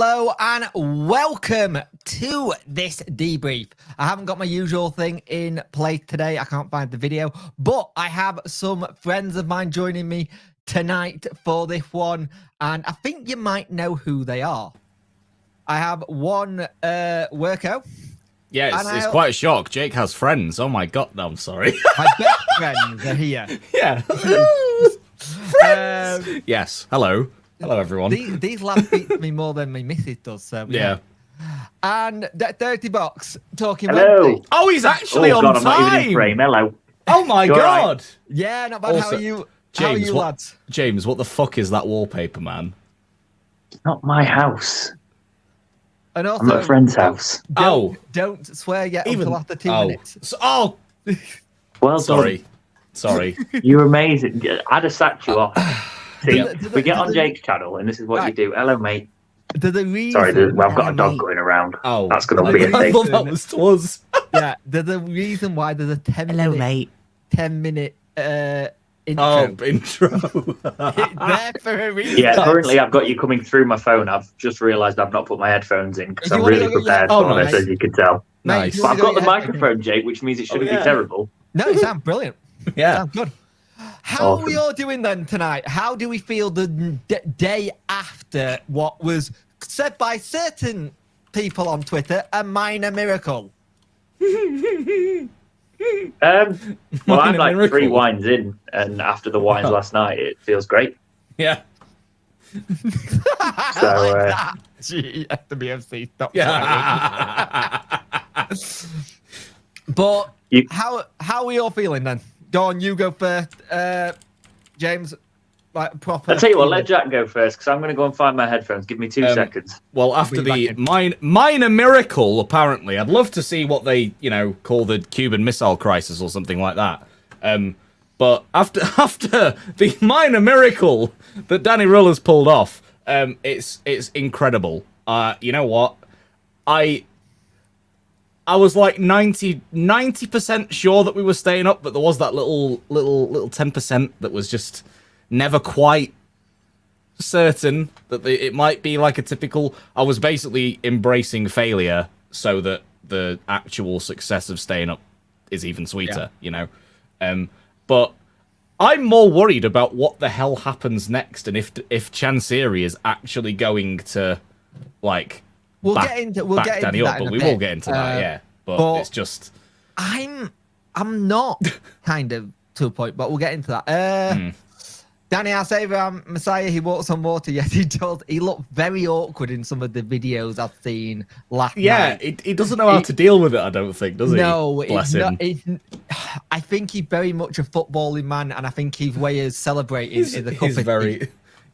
Hello and welcome to this debrief. I haven't got my usual thing in place today. I can't find the video, but I have some friends of mine joining me tonight for this one, and I think you might know who they are. I have one Worko. Yeah, it's quite a shock. Jake has friends. Oh my god, no, I'm sorry. My best friends are here. Yeah. Yes, hello. Hello, everyone. These lads beat me more than my missus does. So yeah. And that 30 box talking. Hello. Wednesday. Oh, he's actually on God, time. I'm not even in frame. Hello. Oh my god. Right? Yeah, not bad. Also, how are you? James, how are you, lads? James, what the fuck is that wallpaper, man? It's not my house. And also, I'm at a friend's house. Don't swear yet Even until after 2 minutes. Well sorry. done. Sorry. You're amazing. I'd have sacked you off. See, Yeah. we get on Jake's channel, and this is what you do. Hello, mate. Sorry, I've got a dog going around. Oh, that's going to be a I thing. thought that was to us. Yeah, there's a reason why there's a 10-minute intro. Oh, intro. It's there for a reason. Yeah, currently I've got you coming through my phone. I've just realised I've not put my headphones in because You I'm wanna really go get prepared your- for nice. this, as you can tell. Mate, Nice. you But wanna I've got go the get your microphone, Jake, which means it shouldn't yeah. be terrible. No, it sounds brilliant. Yeah. Sounds good. How Awesome. are we all doing then tonight? How do we feel the day after what was said by certain people on Twitter a minor miracle? Well, I'm like Miracle. 3 wines in, and after the wines last night, it feels great. Yeah. I So, like that. Gee, the BFC stop. Yeah. But You- how are we all feeling then? Go on, you go first, James. Like proper. I'll tell you what, let Jack go first, because I'm going to go and find my headphones. Give me 2 seconds. Well, after Be the back minor miracle, apparently, I'd love to see what they, call the Cuban Missile Crisis or something like that. But after the minor miracle that Danny Ruller's pulled off, it's incredible. You know what? I was like 90% sure that we were staying up, but there was that little 10% that was just never quite certain that it might be like a typical. I was basically embracing failure so that the actual success of staying up is even sweeter, But I'm more worried about what the hell happens next, and if Chansiri is actually going to We'll back get into Danny that up, in but a we bit. will get into that, yeah. But it's just I'm not kind of to a point, but we'll get into that. Danny, our savior, Messiah, he walks on water. Yes, he does. He looked very awkward in some of the videos I've seen last night. he doesn't know how to deal with it, I don't think, does he? No, Bless him. I think he's very much a footballing man, and I think his way of celebrating is a cup He's of very, tea.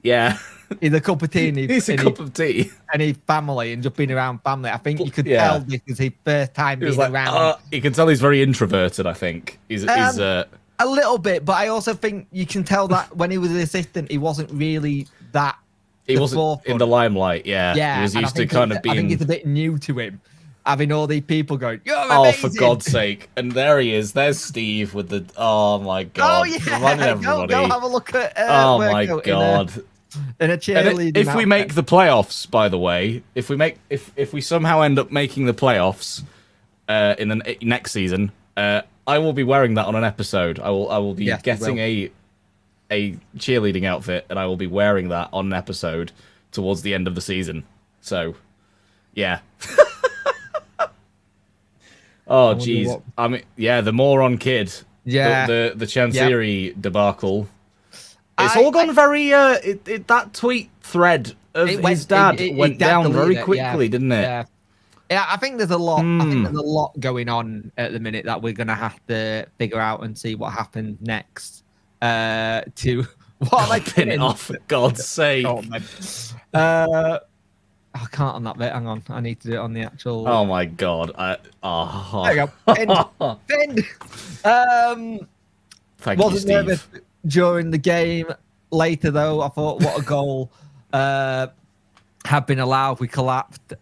yeah. He's a cup of tea. He's a cup of tea. And his family, and just being around family. I think you could Yeah. tell this is his first time He was being like, around. you can tell he's very introverted, I think. He's A little bit, but I also think you can tell that when he was an assistant, he wasn't really that. he the wasn't in forefront. the limelight, yeah. Yeah, He was and I used to think kind it- of being... I think it's a bit new to him, having all these people going, "You're Oh, amazing." for God's sake. And there he is. There's Steve with the... Oh, my God. Oh yeah, Reminding go everybody. have a look at. Oh, my Worko God. in a And cheerleading. if we outfit. make the playoffs, by the way, if we somehow end up making the playoffs in the next season, I will be wearing that on an episode. I will be Yes, you getting a cheerleading outfit, and I will be wearing that on an episode towards the end of the season. So, yeah. Oh, jeez. I mean, yeah, the moron kid. Yeah. The Chansiri debacle. It's all gone very. That tweet thread of his dad went down very quickly, didn't it? Yeah. Yeah, I think there's a lot. I think there's a lot going on at the minute that we're gonna have to figure out and see what happens next. To what am I Pin it off, for God's sake. Oh, I can't on that bit. Hang on, I need to do it on the actual. Oh my God! There you go. Pinned. Thank you, Wasn't Steve. nervous during the game. Later though, I thought, what a goal. Had been allowed. We collapsed.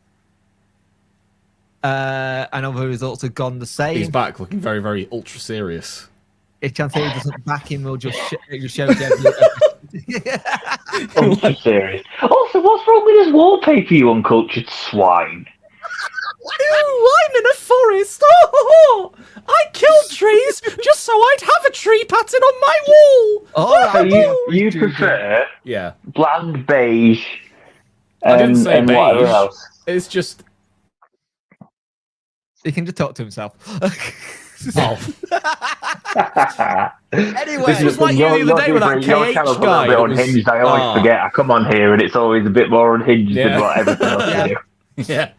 And other results have gone the same. He's back, looking very, very ultra serious. If Chansiri doesn't back him, we'll just show Dev. Ultra serious. Also, what's wrong with this wallpaper, you uncultured swine? I'm in a forest. Oh, I killed trees just so I'd have a tree pattern on my wall. So you prefer bland beige I didn't say and beige. whatever else. It's just... He can just talk to himself. Anyway, this was like you the other day with that KH guy. A bit unhinged. I always forget. I come on here and it's always a bit more unhinged than what everything else you do. Yeah.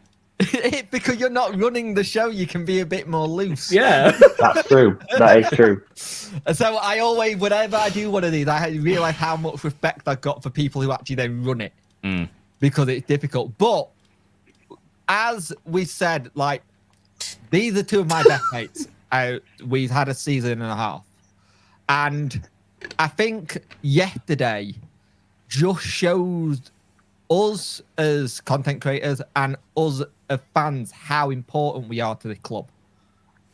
Because you're not running the show, you can be a bit more loose. Yeah. That's true. That is true. So I always, whenever I do one of these, I realise how much respect I've got for people who actually then run it. Because it's difficult. But as we said, like, these are two of my best mates. We've had a season and a half. And I think yesterday just shows us as content creators and us as fans how important we are to the club.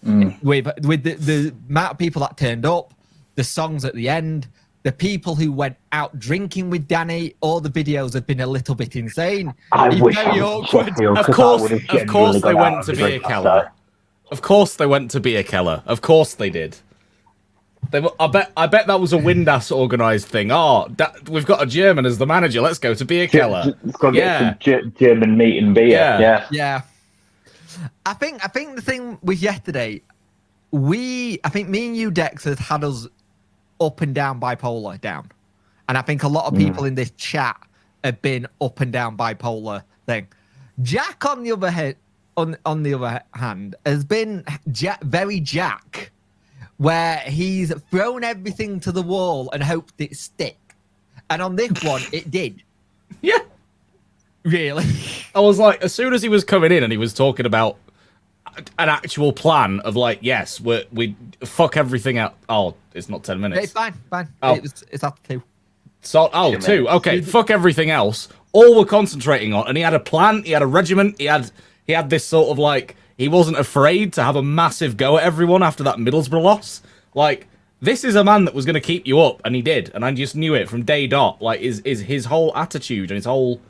With the amount of people that turned up, the songs at the end, the people who went out drinking with Danny, all the videos have been a little bit insane. Very awkward. Of course they went to Beer Keller. Of course they went to Beer Keller. Of course they did. I bet that was a Windass organised thing. We've got a German as the manager. Let's go to Beer Keller. Let's go get some German meat and beer. Yeah. I think the thing with yesterday, I think me and you, Dex, has had us up and down bipolar down, and I think a lot of people in this chat have been up and down bipolar thing. Jack, on the other hand, has been very Jack, where he's thrown everything to the wall and hoped it stick. And on this one, it did. Yeah. Really? I was like, as soon as he was coming in and he was talking about an actual plan of like, yes, we fuck everything out. Oh, it's not 10 minutes. It's fine. Oh. It's after 2. So, 2. Okay, fuck everything else. All we're concentrating on. And he had a plan. He had a regiment. He had this sort of like, he wasn't afraid to have a massive go at everyone after that Middlesbrough loss. Like, this is a man that was going to keep you up, and he did. And I just knew it from day dot. Like, is his whole attitude and his whole,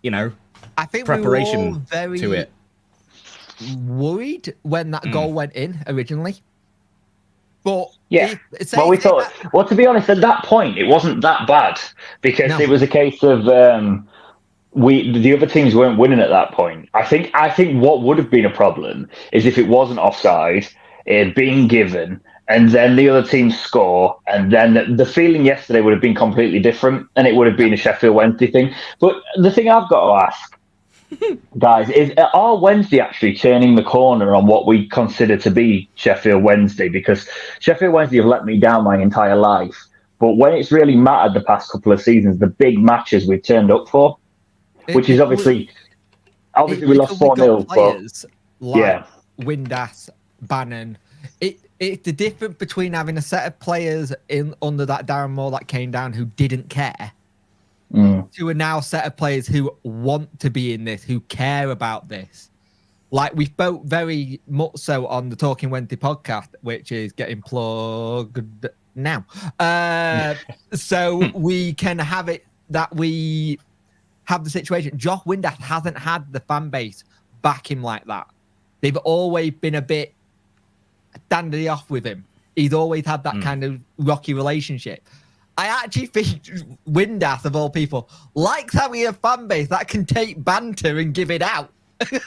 I think preparation we were all very to it. worried when that goal went in originally. But we thought. Well, to be honest, at that point, it wasn't that bad because it was a case of the other teams weren't winning at that point. I think what would have been a problem is if it wasn't offside, it had been given, and then the other team score, and then the feeling yesterday would have been completely different, and it would have been a Sheffield Wednesday thing. But the thing I've got to ask, guys, is are Wednesday actually turning the corner on what we consider to be Sheffield Wednesday? Because Sheffield Wednesday have let me down my entire life, but when it's really mattered the past couple of seasons, the big matches we've turned up for, which is obviously we lost 4-0. But Windass, Bannon. It's the difference between having a set of players under that Darren Moore that came down who didn't care, to a now set of players who want to be in this, who care about this. Like we spoke very much so on the Talking Wednesday podcast, which is getting plugged now. So we can have it that we have the situation. Josh Windass hasn't had the fan base back him like that. They've always been a bit standing off with him. He's always had that kind of rocky relationship. I actually think Windass, of all people, likes having a fan base that can take banter and give it out. Do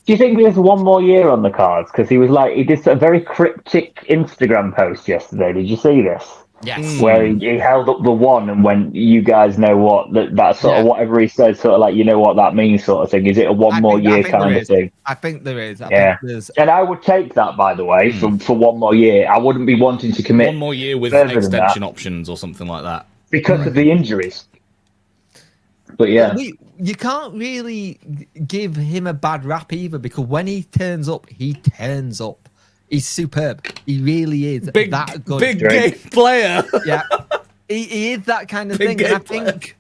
you think there's one more year on the cards? Because he did a very cryptic Instagram post yesterday. Did you see this? Yes. Where he held up the one and went, you guys know what, that sort of whatever he said, sort of like, you know what that means sort of thing. Is it a one more year kind of thing? I think there is. And I would take that, by the way, for one more year. I wouldn't be wanting to commit 1 more year with extension options or something like that. Because of the injuries. But yeah. You can't really give him a bad rap either, because when he turns up, he turns up. He's superb. He really is that good. Big game player. Yeah. He is that kind of thing. And I think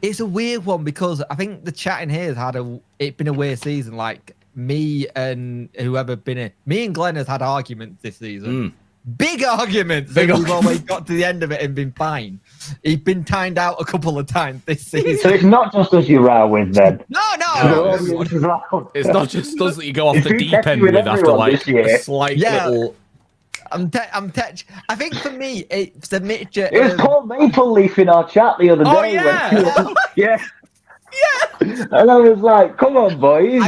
it's a weird one because I think the chat in here has it's been a weird season. Like me and whoever been in, me and Glenn has had arguments this season. Big arguments. Big And we've arguments. always got to the end of it and been fine. He's been timed out a couple of times this season. So it's not just us you row with then. No, The everyone. audience as well. It's not just us that you go off It's the been deep testy end with with after everyone like this year. a slight Yeah. little. I think for me, it's a mixture. It was Paul Maple Leaf in our chat the other day. Oh, yeah. Yeah. And I was like, come on, boys.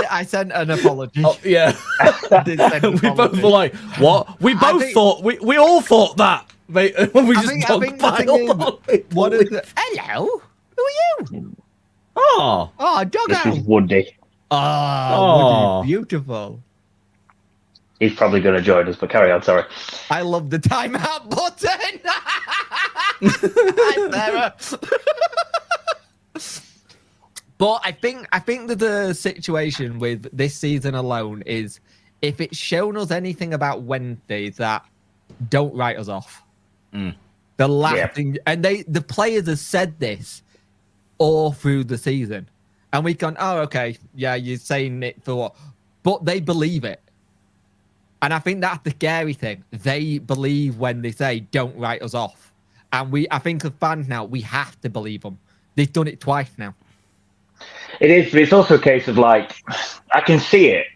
I sent an apology. Oh, yeah. I did send an We both apology. were like, what? We both think- thought, we all thought that. Mate, when we I just think the thing dogpiled is, what is it? Hello, who are you? Oh. Oh, This is doggo. Woody. Oh, Woody, beautiful. He's probably going to join us, but carry on, sorry. I love the timeout button. Hi, Sarah. But I think that the situation with this season alone is if it's shown us anything about Wednesdays that don't write us off. The last thing, and the players have said this all through the season, and we've gone, oh, okay, yeah, you're saying it for what? But they believe it. And I think that's the scary thing. They believe when they say, don't write us off. And I think as fans now, we have to believe them. They've done it twice now. It is, but it's also a case of like, I can see it.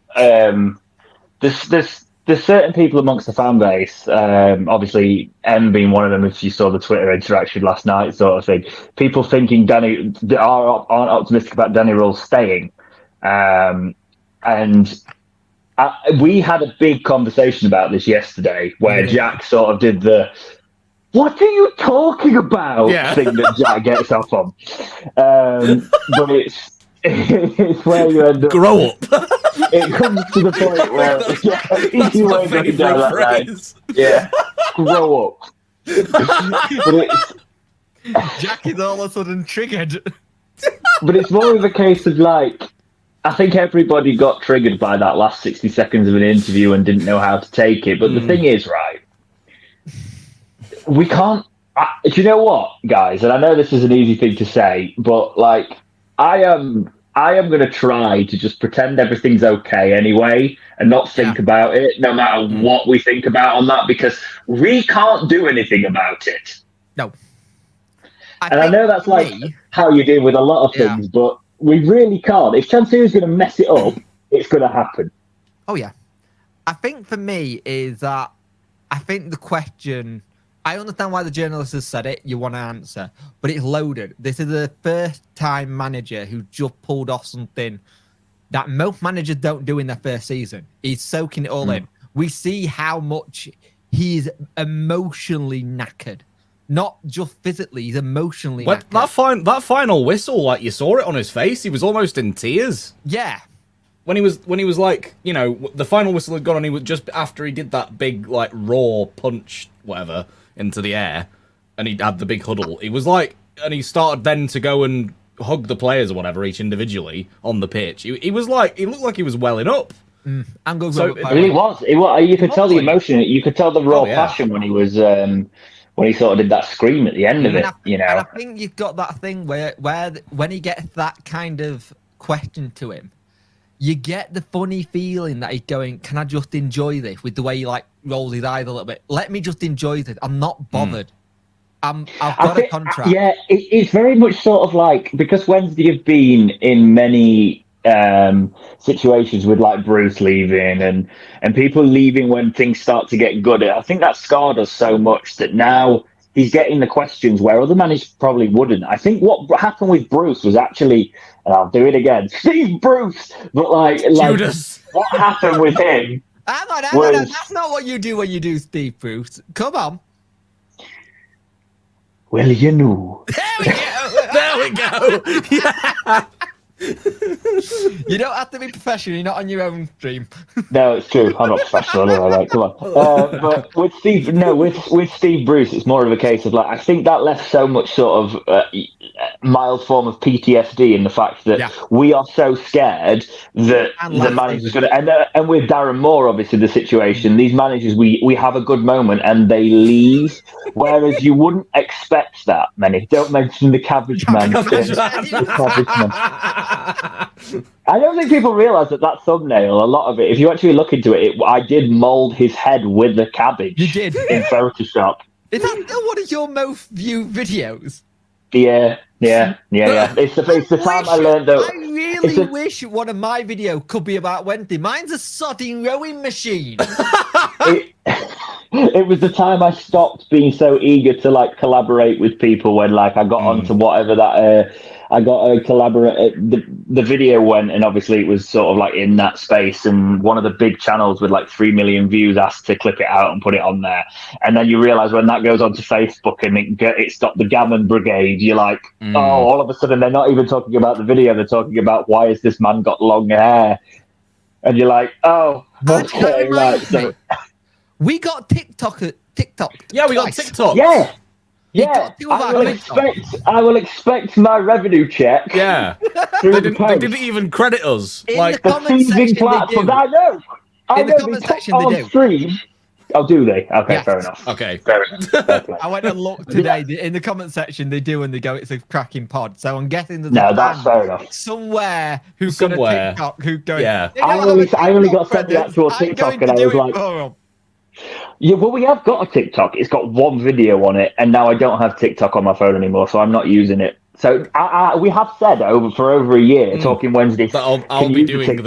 There's certain people amongst the fan base, obviously M being one of them, if you saw the Twitter interaction last night, sort of thing. People thinking Danny aren't optimistic about Danny Rule staying. And we had a big conversation about this yesterday where Jack sort of did the "what are you talking about" thing that Jack gets off on. But it's where you end up. Grow up. It comes to the point where That's you my ain't going down favourite that line. phrase. Yeah, grow up. But Jack is all of a sudden triggered. it's more of a case of like, I think everybody got triggered by that last 60 seconds of an interview and didn't know how to take it. But the thing is, right, we can't. Do you know what, guys? And I know this is an easy thing to say, but like, I am going to try to just pretend everything's okay anyway and not think about it, no matter what we think about on that, because we can't do anything about it. No. I know that's like how you deal with a lot of things, but we really can't. If Chance's going to mess it up, it's going to happen. Oh, yeah. I think for me is that I think the question, I understand why the journalist has said it, you want to answer, but it's loaded. This is the first time manager who just pulled off something that most managers don't do in their first season. He's soaking it all in. We see how much he's emotionally knackered. Not just physically, he's emotionally knackered. That final whistle, like you saw it on his face, he was almost in tears. Yeah. When he was like, you know, the final whistle had gone on, he was just after he did that big like raw punch, whatever, into the air, and he had the big huddle. He was like, and he started then to go and hug the players or whatever, each individually on the pitch. He was like, he looked like he was welling up. I'm going It really was. You could tell the emotion. You could tell the raw passion when he was when he sort of did that scream at the end of it. And I think you've got that thing where when he gets that kind of question to him, you get the funny feeling that he's going, can I just enjoy this, with the way he like rolls his eyes a little bit. Let me just enjoy this. I'm not bothered. I've got a contract. Yeah, it's very much sort of like, because Wednesday have been in many situations with like Bruce leaving and people leaving when things start to get good. I think that scarred us so much that now he's getting the questions where other managers probably wouldn't. I think what happened with Bruce was actually, and I'll do it again, Steve Bruce, but like Judas. What happened with him? Hang on, that's not what you do when you do Steve Bruce. Come on. Well, you know. There we go. There we go. Yeah. You don't have to be professional. You're not on your own stream. No, it's true. I'm not professional. Anyway, like, come on. But with Steve Bruce, it's more of a case of like, I think that left so much sort of mild form of PTSD in the fact that we are so scared that the manager's going to, and with Darren Moore, obviously the situation, these managers, we have a good moment and they leave, whereas you wouldn't expect that many. Don't mention the cabbage man. The cabbage man. I don't think people realise that thumbnail, a lot of it, if you actually look into it, I did mould his head with the cabbage. You did? In Photoshop. Is that still one of your most viewed videos? Yeah. It's the time I learned that. I really wish one of my videos could be about Wednesday. Mine's a sodding rowing machine. It was the time I stopped being so eager to like collaborate with people when like I got onto whatever that I got a collaborate. The video went, and obviously it was sort of like in that space, and one of the big channels with like 3 million views asked to clip it out and put it on there. And then you realise when that goes onto Facebook and it stopped the Gammon Brigade, you're like, oh, all of a sudden they're not even talking about the video, they're talking about why has this man got long hair, and you're like, oh, okay, right. So we got TikTok. Yeah, we got TikTok. Yeah. I will expect my revenue check. Yeah. They didn't even credit us. In like the thieving platform. I know. In the comment section, they do. Stream. Oh, do they? Okay, Yes. fair enough. Okay. Fair enough. I went and looked today. In the comment section, they do, and they go, "It's a cracking pod." So I'm guessing there's that's fair enough. Somewhere who's got a TikTok who going. Yeah. I only got sent the actual TikTok, and I was like, yeah, well, we have got a TikTok. It's got one video on it, and now I don't have TikTok on my phone anymore, so I'm not using it. So we have said for over a year, Talking Wednesday, that I'll be doing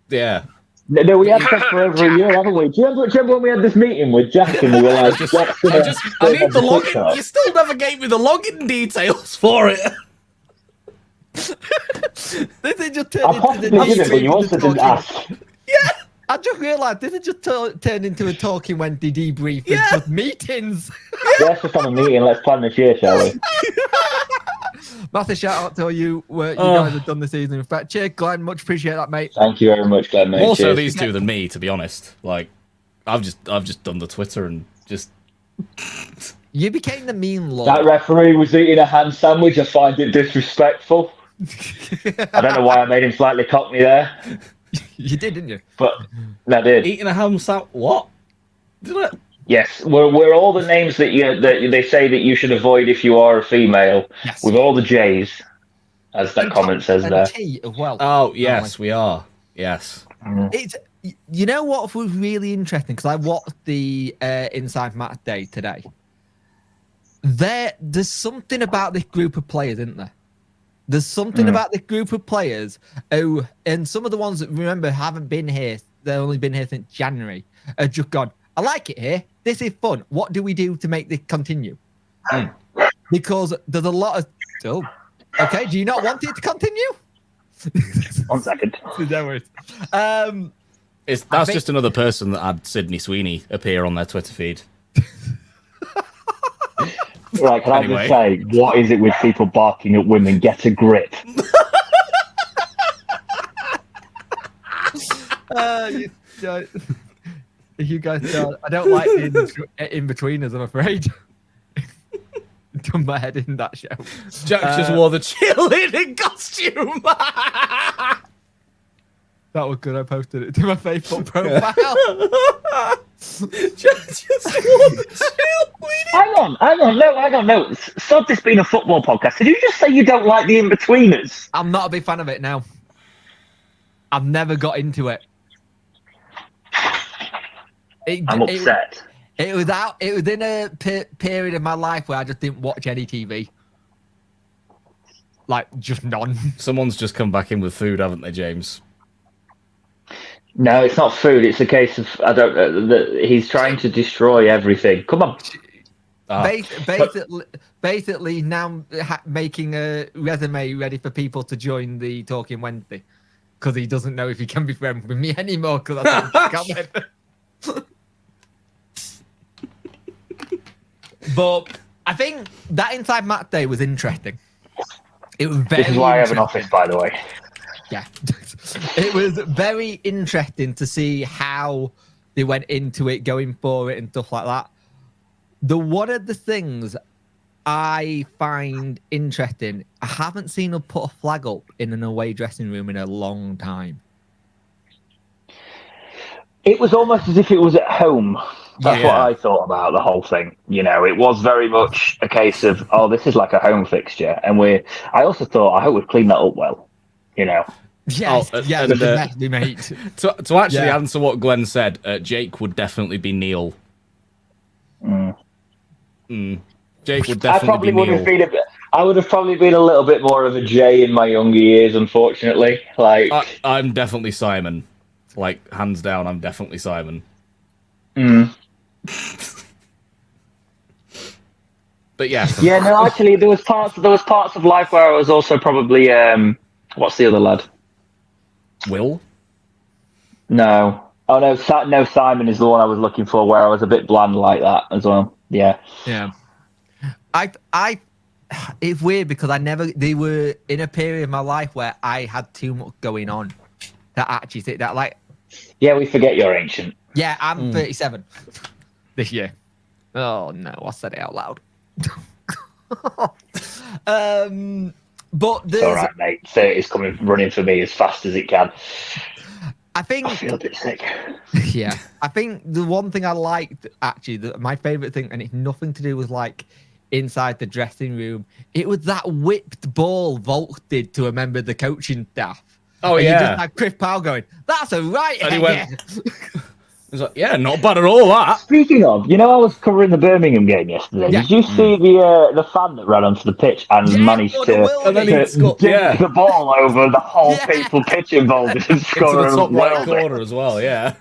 yeah. No, we have said for over a year, haven't we? Do you remember when we had this meeting with Jack and we were like, I need the login. You still never gave me the login details for it. They just I possibly didn't, but you also didn't ask. Yeah. I just realised this has just turned into a Talking Wednesday debrief with just meetings. Let's just have a meeting. Let's plan this year, shall we? Massive shout out to all you guys have done this season. In fact, cheers, Glenn. Much appreciate that, mate. Thank you very much, Glenn, mate. More so cheers. these two than me, to be honest. Like, I've just done the Twitter and just. You became the meme lord. That referee was eating a ham sandwich. I find it disrespectful. I don't know why I made him slightly cockney there. You did, didn't you? But I did. Eating a ham sandwich? What? Did it? Yes, we're all the names that they say that you should avoid if you are a female. Yes. With all the J's, as that comment says there. T as well. Oh yes, we are. Yes. It's you know what was really interesting because I watched the Inside Match Day today. There's something about this group of players, isn't there? There's something about this group of players who, and some of the ones that remember haven't been here, they've only been here since January, have just gone, I like it here. This is fun. What do we do to make this continue? Because there's a lot of... Oh, okay, do you not want it to continue? 1 second. No worries. That's just another person that had Sydney Sweeney appear on their Twitter feed. Right, can I just say, what is it with people barking at women? Get a grip. You guys don't, I don't like the in-betweeners, I'm afraid. Done my head in that show. Jack just wore the cheerleading costume. That was good. I posted it to my Facebook profile. Hang on. No. Stop this being a football podcast. Did you just say you don't like the in-betweeners? I'm not a big fan of it now. I've never got into it. I'm upset. It was in a period of my life where I just didn't watch any TV. Like, just none. Someone's just come back in with food, haven't they, James? No, it's not food. It's a case of he's trying to destroy everything. Come on. Basically, now making a resume ready for people to join the Talking Wednesday because he doesn't know if he can be friends with me anymore because I can't. But I think that Inside Match Day was interesting. It was very. This is why I have an office, by the way. Yeah, it was very interesting to see how they went into it, going for it and stuff like that. One of the things I find interesting, I haven't seen her put a flag up in an away dressing room in a long time. It was almost as if it was at home. That's what I thought about the whole thing. You know, it was very much a case of, oh, this is like a home fixture. And I also thought, I hope we've cleaned that up well. you know. Yes, Oh, yeah, and, the mess we made. To actually Yeah. answer what Glenn said, Jake would definitely be Neil. Jake would definitely be Neil. I would have probably been a little bit more of a Jay in my younger years, unfortunately. Like, I'm definitely Simon. Like, hands down, I'm definitely Simon. But yes. yeah, no, actually, there was parts of life where I was also probably what's the other lad? Will? No, oh no, no, Simon is the one I was looking for, where I was a bit bland like that as well. Yeah, Yeah. It's weird because they were in a period of my life where I had too much going on to actually sit that, like, yeah, we forget you're ancient. yeah, I'm 37 this year. Oh no, I said it out loud. But It's all right, mate. So it's running for me as fast as it can. I think I feel a bit sick. Yeah, I think the one thing I liked, actually, my favorite thing, and it's nothing to do with like inside the dressing room, it was that whipped ball Volk did to a member of the coaching staff. Oh, and yeah. You just had Chris Powell going, "That's a right." And he went, He's like, yeah, not bad at all, that. Speaking of, I was covering the Birmingham game yesterday. Yeah. Did you see the fan that ran onto the pitch and managed to dig the ball over the whole people pitch involved and score into the top right worldie. corner as well? Yeah.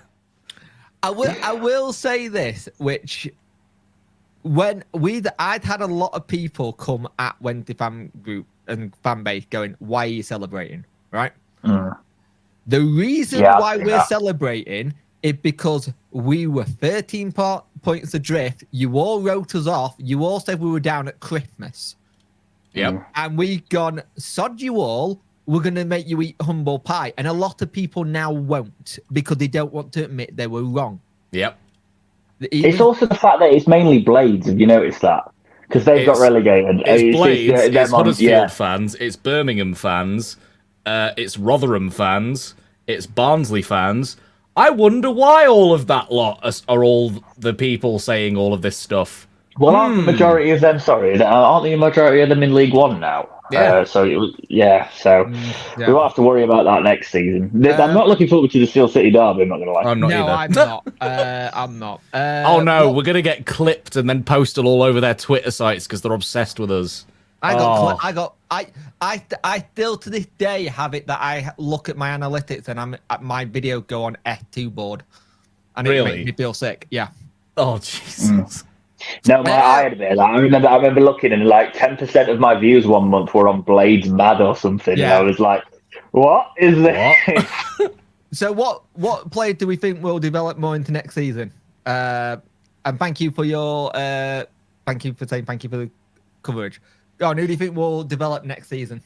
I will say this, which when I'd had a lot of people come at Wednesday fan group and fan base going, "Why are you celebrating?" Right? The reason why we're celebrating is because we were 13 points adrift. You all wrote us off. You all said we were down at Christmas. Yep. And we gone, sod you all. We're going to make you eat humble pie. And a lot of people now won't because they don't want to admit they were wrong. Yep. It's also the fact that it's mainly Blades. Have you noticed that? Because they've got relegated. It's Blades, it's Huddersfield fans, it's Birmingham fans, it's Rotherham fans, it's Barnsley fans. I wonder why all of that lot are all the people saying all of this stuff. Well, aren't the majority of them, aren't the majority of them in League One now? Yeah. So we won't have to worry about that next season. I'm not looking forward to the Steel City derby, I'm not going to lie. I'm not either. I'm not. Oh no, we're going to get clipped and then posted all over their Twitter sites because they're obsessed with us. I still to this day have it that I look at my analytics and my video go on F2 board, and it makes me feel sick. Yeah. Oh Jesus. No, I had a bit of that. I remember looking and like 10% of my views one month were on Blades Mad or something. Yeah. And I was like, "What is this?" So what player do we think will develop more into next season? And thank you for saying thank you for the coverage. Who do you think will develop next season?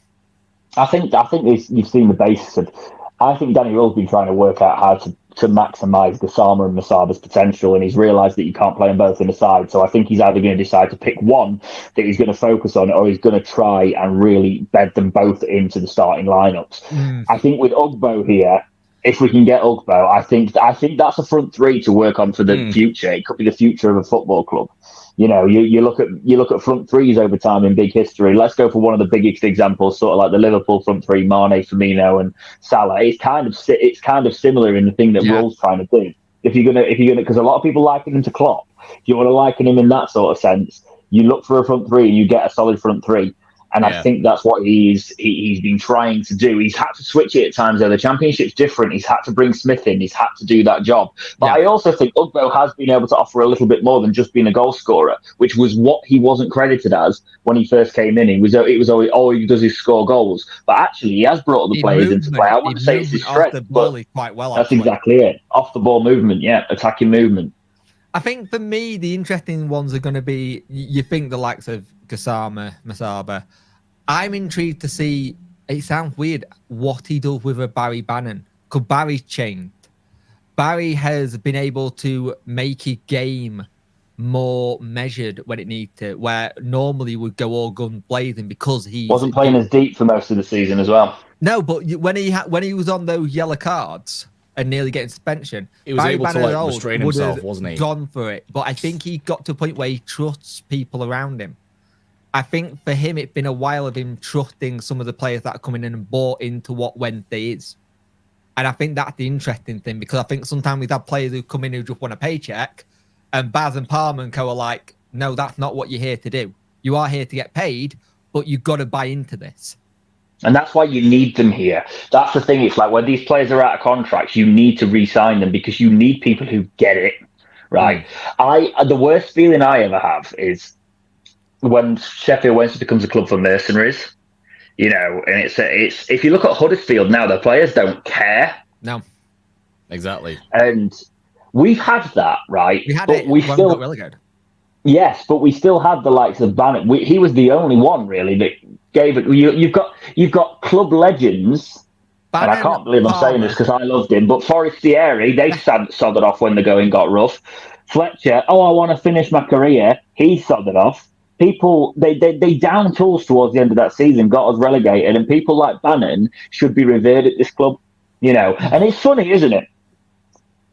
I think you've seen the basis of. I think Danny Rill's been trying to work out how to maximise Gassama and Masaba's potential, and he's realised that you can't play them both in a side. So I think he's either going to decide to pick one that he's going to focus on, or he's going to try and really bed them both into the starting lineups. I think with Ugbo here, if we can get Ugbo, I think that's a front three to work on for the future. It could be the future of a football club. You look at front threes over time in big history. Let's go for one of the biggest examples, sort of like the Liverpool front three: Mane, Firmino, and Salah. It's kind of similar in the thing that Will's trying to do. If you're gonna, because a lot of people liken him to Klopp. If you want to liken him in that sort of sense, you look for a front three and you get a solid front three. And I think that's what he's been trying to do. He's had to switch it at times, though. The Championship's different. He's had to bring Smith in. He's had to do that job. But I also think Ugbo has been able to offer a little bit more than just being a goal scorer, which was what he wasn't credited as when he first came in. It was always all he does is score goals. But actually, he has brought other players into play. I wouldn't say it's his strength, but quite well, that's exactly it. Off the ball movement, attacking movement. I think for me, the interesting ones are going to be, you think the likes of Gassama, Masaba. I'm intrigued to see, it sounds weird, what he does with a Barry Bannon. Because Barry's changed. Barry has been able to make his game more measured when it needs to, where normally would go all guns blazing because he wasn't playing as deep for most of the season as well. No, but when he was on those yellow cards and nearly getting suspension, he was able to restrain himself, wasn't he? Gone for it, but I think he got to a point where he trusts people around him. I think for him, it's been a while of him trusting some of the players that are coming in and bought into what Wednesday is. And I think that's the interesting thing, because I think sometimes we've had players who come in who just want a paycheck, and Baz and Palmer and co are like, no, that's not what you're here to do. You are here to get paid, but you've got to buy into this. And that's why you need them here. That's the thing. It's like when these players are out of contracts, you need to re-sign them because you need people who get it, right? The worst feeling I ever have is when Sheffield Wednesday becomes a club for mercenaries, you know, and it's if you look at Huddersfield now, the players don't care. No, exactly. And we've had that, right? We had but it. We Still still got relegated. Yes, but we still have the likes of Bannon. He was the only one really that gave it. You've got club legends. Bannon, and I can't believe I'm saying this because I loved him. But Forestieri, they sodded off when the going got rough. Fletcher, I want to finish my career. He sodded off. People, they down tools towards the end of that season, got us relegated, and people like Bannon should be revered at this club, you know. And it's funny, isn't it?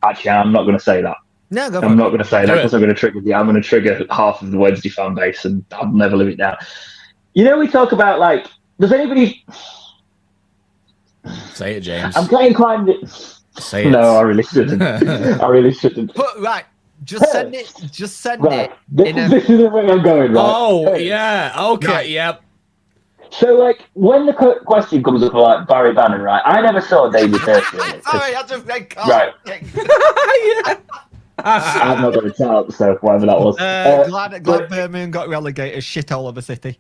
Actually, I'm not going to say that. No, go I'm not going to say that because I'm going to trigger. I'm going to trigger half of the Wednesday fan base, and I'll never live it down. You know, we talk about like, does anybody say it, James? I'm getting inclined. Say it. No, I really shouldn't. I really shouldn't. But right, just send it. Just send Right. it. This is the way I'm going. Right. Oh yeah. Okay. Right. Yep. So, like, when the question comes up like Barry Bannon, right? I never saw David Hurst. Really, Sorry, I just read Right. Yeah. I'm not going to tell, so whatever that was. Glad Birmingham got relegated. Shithole of a city.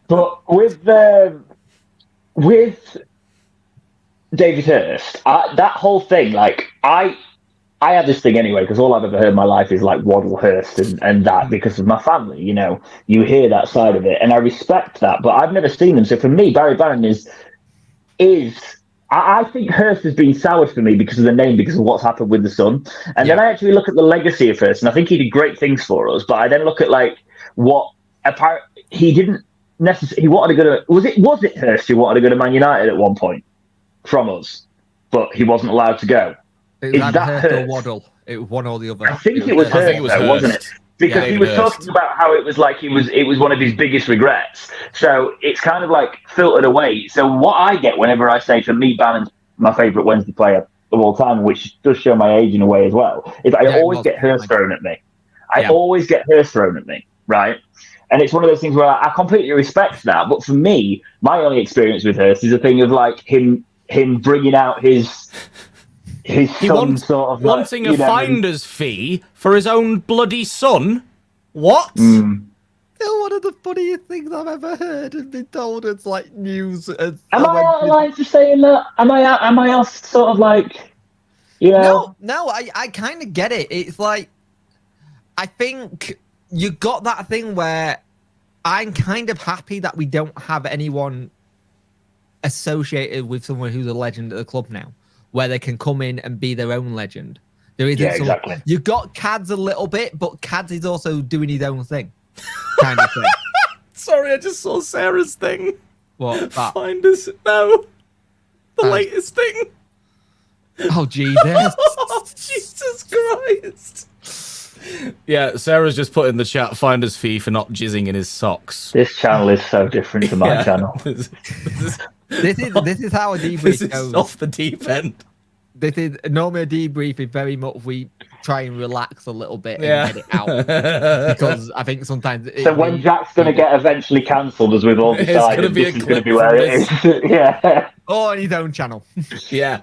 But with David Hurst, that whole thing, like, I have this thing anyway, because all I've ever heard in my life is like Waddle Hurst and that because of my family, you know, you hear that side of it, and I respect that, but I've never seen them. So for me, Barry Bannon is I think Hurst has been soured for me because of the name, because of what's happened with the Sun. And then I actually look at the legacy of Hurst, and I think he did great things for us. But I then look at like what he didn't necessarily. He wanted to go to was it Hurst who wanted to go to Man United at one point from us, but he wasn't allowed to go. It Is was that Hurst or Hurst? Waddle. It was one or the other. I think it was I Hurst, think it was though, wasn't it? Hurst. Because Yeah, he was Hurst. talking about how it was like it was one of his biggest regrets. So it's kind of like filtered away. So what I get whenever I say, for me, Bannon's my favourite Wednesday player of all time, which does show my age in a way as well, is I always get Hurst thrown at me. I always get Hurst thrown at me, right? And it's one of those things where I completely respect that. But for me, my only experience with Hurst is a thing of like him bringing out his son, sort of wanting like, a finder's fee for his own bloody son. What? Still one of the funniest things I've ever heard and been told. It's like news. Am I out of line for saying that? Am I off sort of like, you know? No, I kind of get it. It's like, I think you got that thing where I'm kind of happy that we don't have anyone associated with someone who's a legend at the club now, where they can come in and be their own legend. There isn't exactly. You've got Cads a little bit, but Cads is also doing his own thing, kind of thing. Sorry, I just saw Sarah's thing. What? That? Finders. No. The latest thing. Oh, Jesus. Oh, Jesus Christ. Yeah, Sarah's just put in the chat, finder's fee for not jizzing in his socks. This channel is so different to my channel. This is how a debrief This goes. is off the deep end. This is normally a debrief is very much we try and relax a little bit and get it out, because I think sometimes. So when Jack's going to get eventually cancelled, as we've all decided, this is going to be where it is. Yeah. Or on his own channel. Yeah.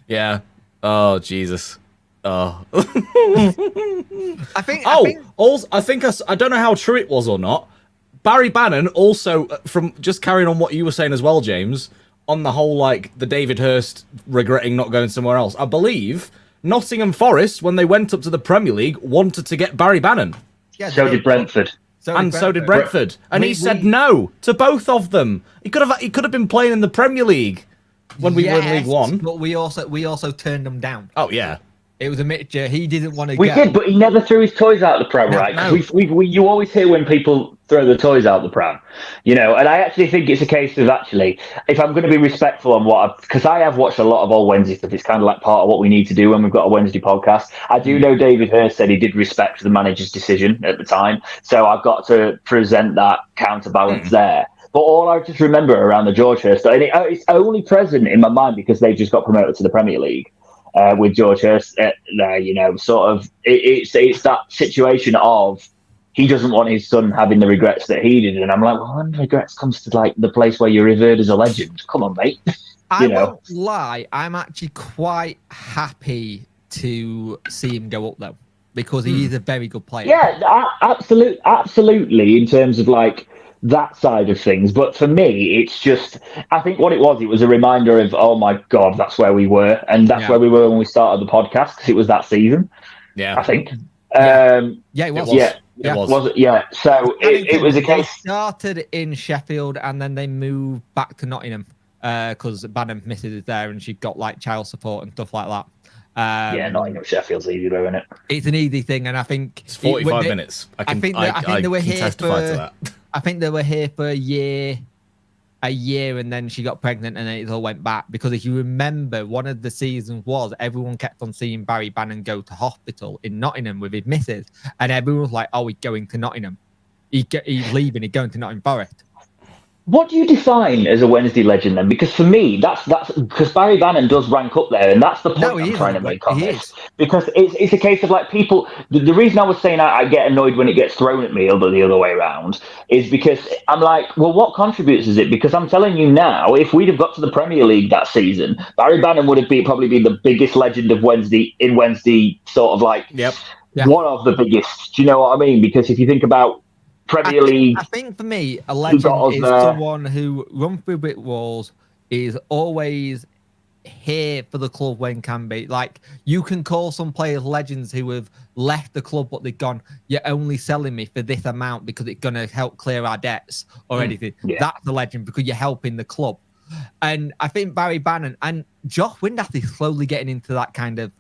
Yeah. Oh Jesus. Oh. I think. Also, I don't know how true it was or not. Barry Bannon also, from just carrying on what you were saying as well, James, on the whole, like, the David Hurst regretting not going somewhere else. I believe Nottingham Forest, when they went up to the Premier League, wanted to get Barry Bannon. Yeah, So did Brentford. So did Brentford. And he said no to both of them. He could have been playing in the Premier League when we were in League One. But we also turned them down. Oh, yeah. It was a mixture. He didn't want to We go. did, but he never threw his toys out the pram, right? no. You always hear when people throw the toys out the pram, and I actually think it's a case of if I'm going to be respectful on because I have watched a lot of old Wednesday stuff. It's kind of like part of what we need to do when we've got a Wednesday podcast. I do know David Hurst said he did respect the manager's decision at the time, so I've got to present that counterbalance there. But all I just remember around the George Hurst, and it's only present in my mind because they just got promoted to the Premier League. With George Hurst there, sort of it's that situation of he doesn't want his son having the regrets that he did, and I'm like, well, when regrets comes to like the place where you're revered as a legend, come on, mate. I won't lie, I'm actually quite happy to see him go up though, because he is a very good player. Yeah, absolutely. In terms of like that side of things, but for me, it's just I think what it was a reminder of, oh my god, that's where we were, and that's where we were when we started the podcast, because it was that season. Yeah, I think. It was. Yeah. So it was a case. They started in Sheffield and then they moved back to Nottingham because Banham's missus is there and she got like child support and stuff like that. Nottingham Sheffield's easy though, isn't it? It's an easy thing, and I think it's 45 minutes. I think they were here for. I think they were here for a year, and then she got pregnant, and then it all went back. Because if you remember, one of the seasons was everyone kept on seeing Barry Bannon go to hospital in Nottingham with his missus, and everyone was like, "Oh, he's going to Nottingham. He's leaving. He's going to Nottingham Forest." What do you define as a Wednesday legend then? Because for me, that's because Barry Bannon does rank up there, and that's the point I'm trying to make on this. Because it's a case of like people. The reason I was saying I get annoyed when it gets thrown at me, or the other way around, is because I'm like, well, what contributes is it? Because I'm telling you now, if we'd have got to the Premier League that season, Barry Bannon would have probably been the biggest legend of Wednesday sort of like one of the biggest. Do you know what I mean? Because if you think about Premier League. I think for me, a legend is someone who runs through brick walls, is always here for the club when can be. Like, you can call some players legends who have left the club, but they've gone, you're only selling me for this amount because it's going to help clear our debts or anything. Yeah. That's the legend because you're helping the club. And I think Barry Bannon and Josh Windass is slowly getting into that kind of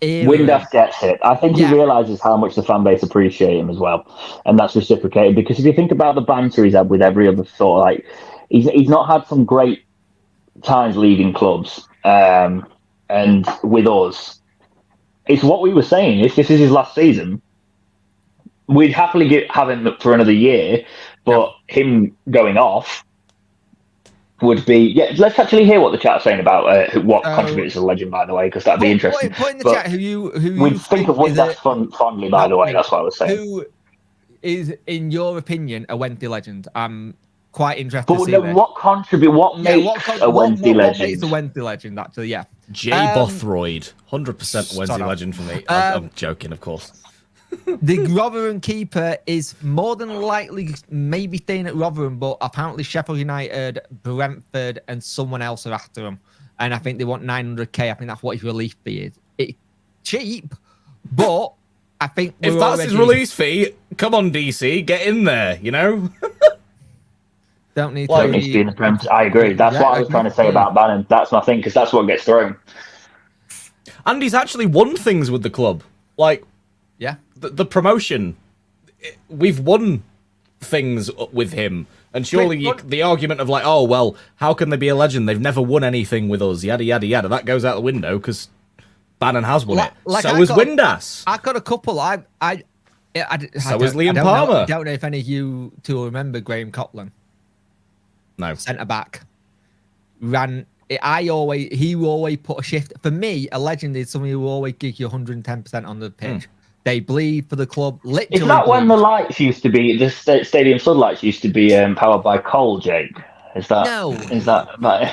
era. Windass gets it. I think he realises how much the fan base appreciate him as well, and that's reciprocated. Because if you think about the banter he's had with every other sort of like, he's not had some great times leaving clubs, and with us, it's what we were saying. If this is his last season, we'd happily have him for another year, but him going off would be let's actually hear what the chat's saying about what contributes to the legend, by the way, because that'd be interesting. Put in the chat who you think of Windass fondly, by the way. That's what I was saying. Who is, in your opinion, a Wednesday legend? I'm quite interested to see this. What makes a Wednesday legend? What makes a Wednesday legend, actually, Jay Bothroyd, 100% Wednesday legend for me. I'm joking, of course. The Rotherham keeper is more than likely maybe staying at Rotherham, but apparently Sheffield United, Brentford, and someone else are after him. And I think they want 900k. I think that's what his release fee is. It's cheap, but I think if that's his release fee, come on, DC, get in there, you know? Don't need to be in the Prem. I agree. That's what I was trying to say about Bannon. That's my thing, because that's what gets thrown. And he's actually won things with the club. Like, the promotion, we've won things with him, and surely the argument of like, oh well, how can they be a legend? They've never won anything with us, yada yada yada. That goes out the window because Bannon has won it. So has Windass. I've got a couple. So is Liam Palmer. I don't know if any of you two remember Graham Copland. No, centre back he always put a shift. For me, a legend is someone who always gives you 110% on the pitch. They bleed for the club. Literally. Is that when the lights used to be, the stadium floodlights used to be powered by coal, Jake? Is that? No. Is that right?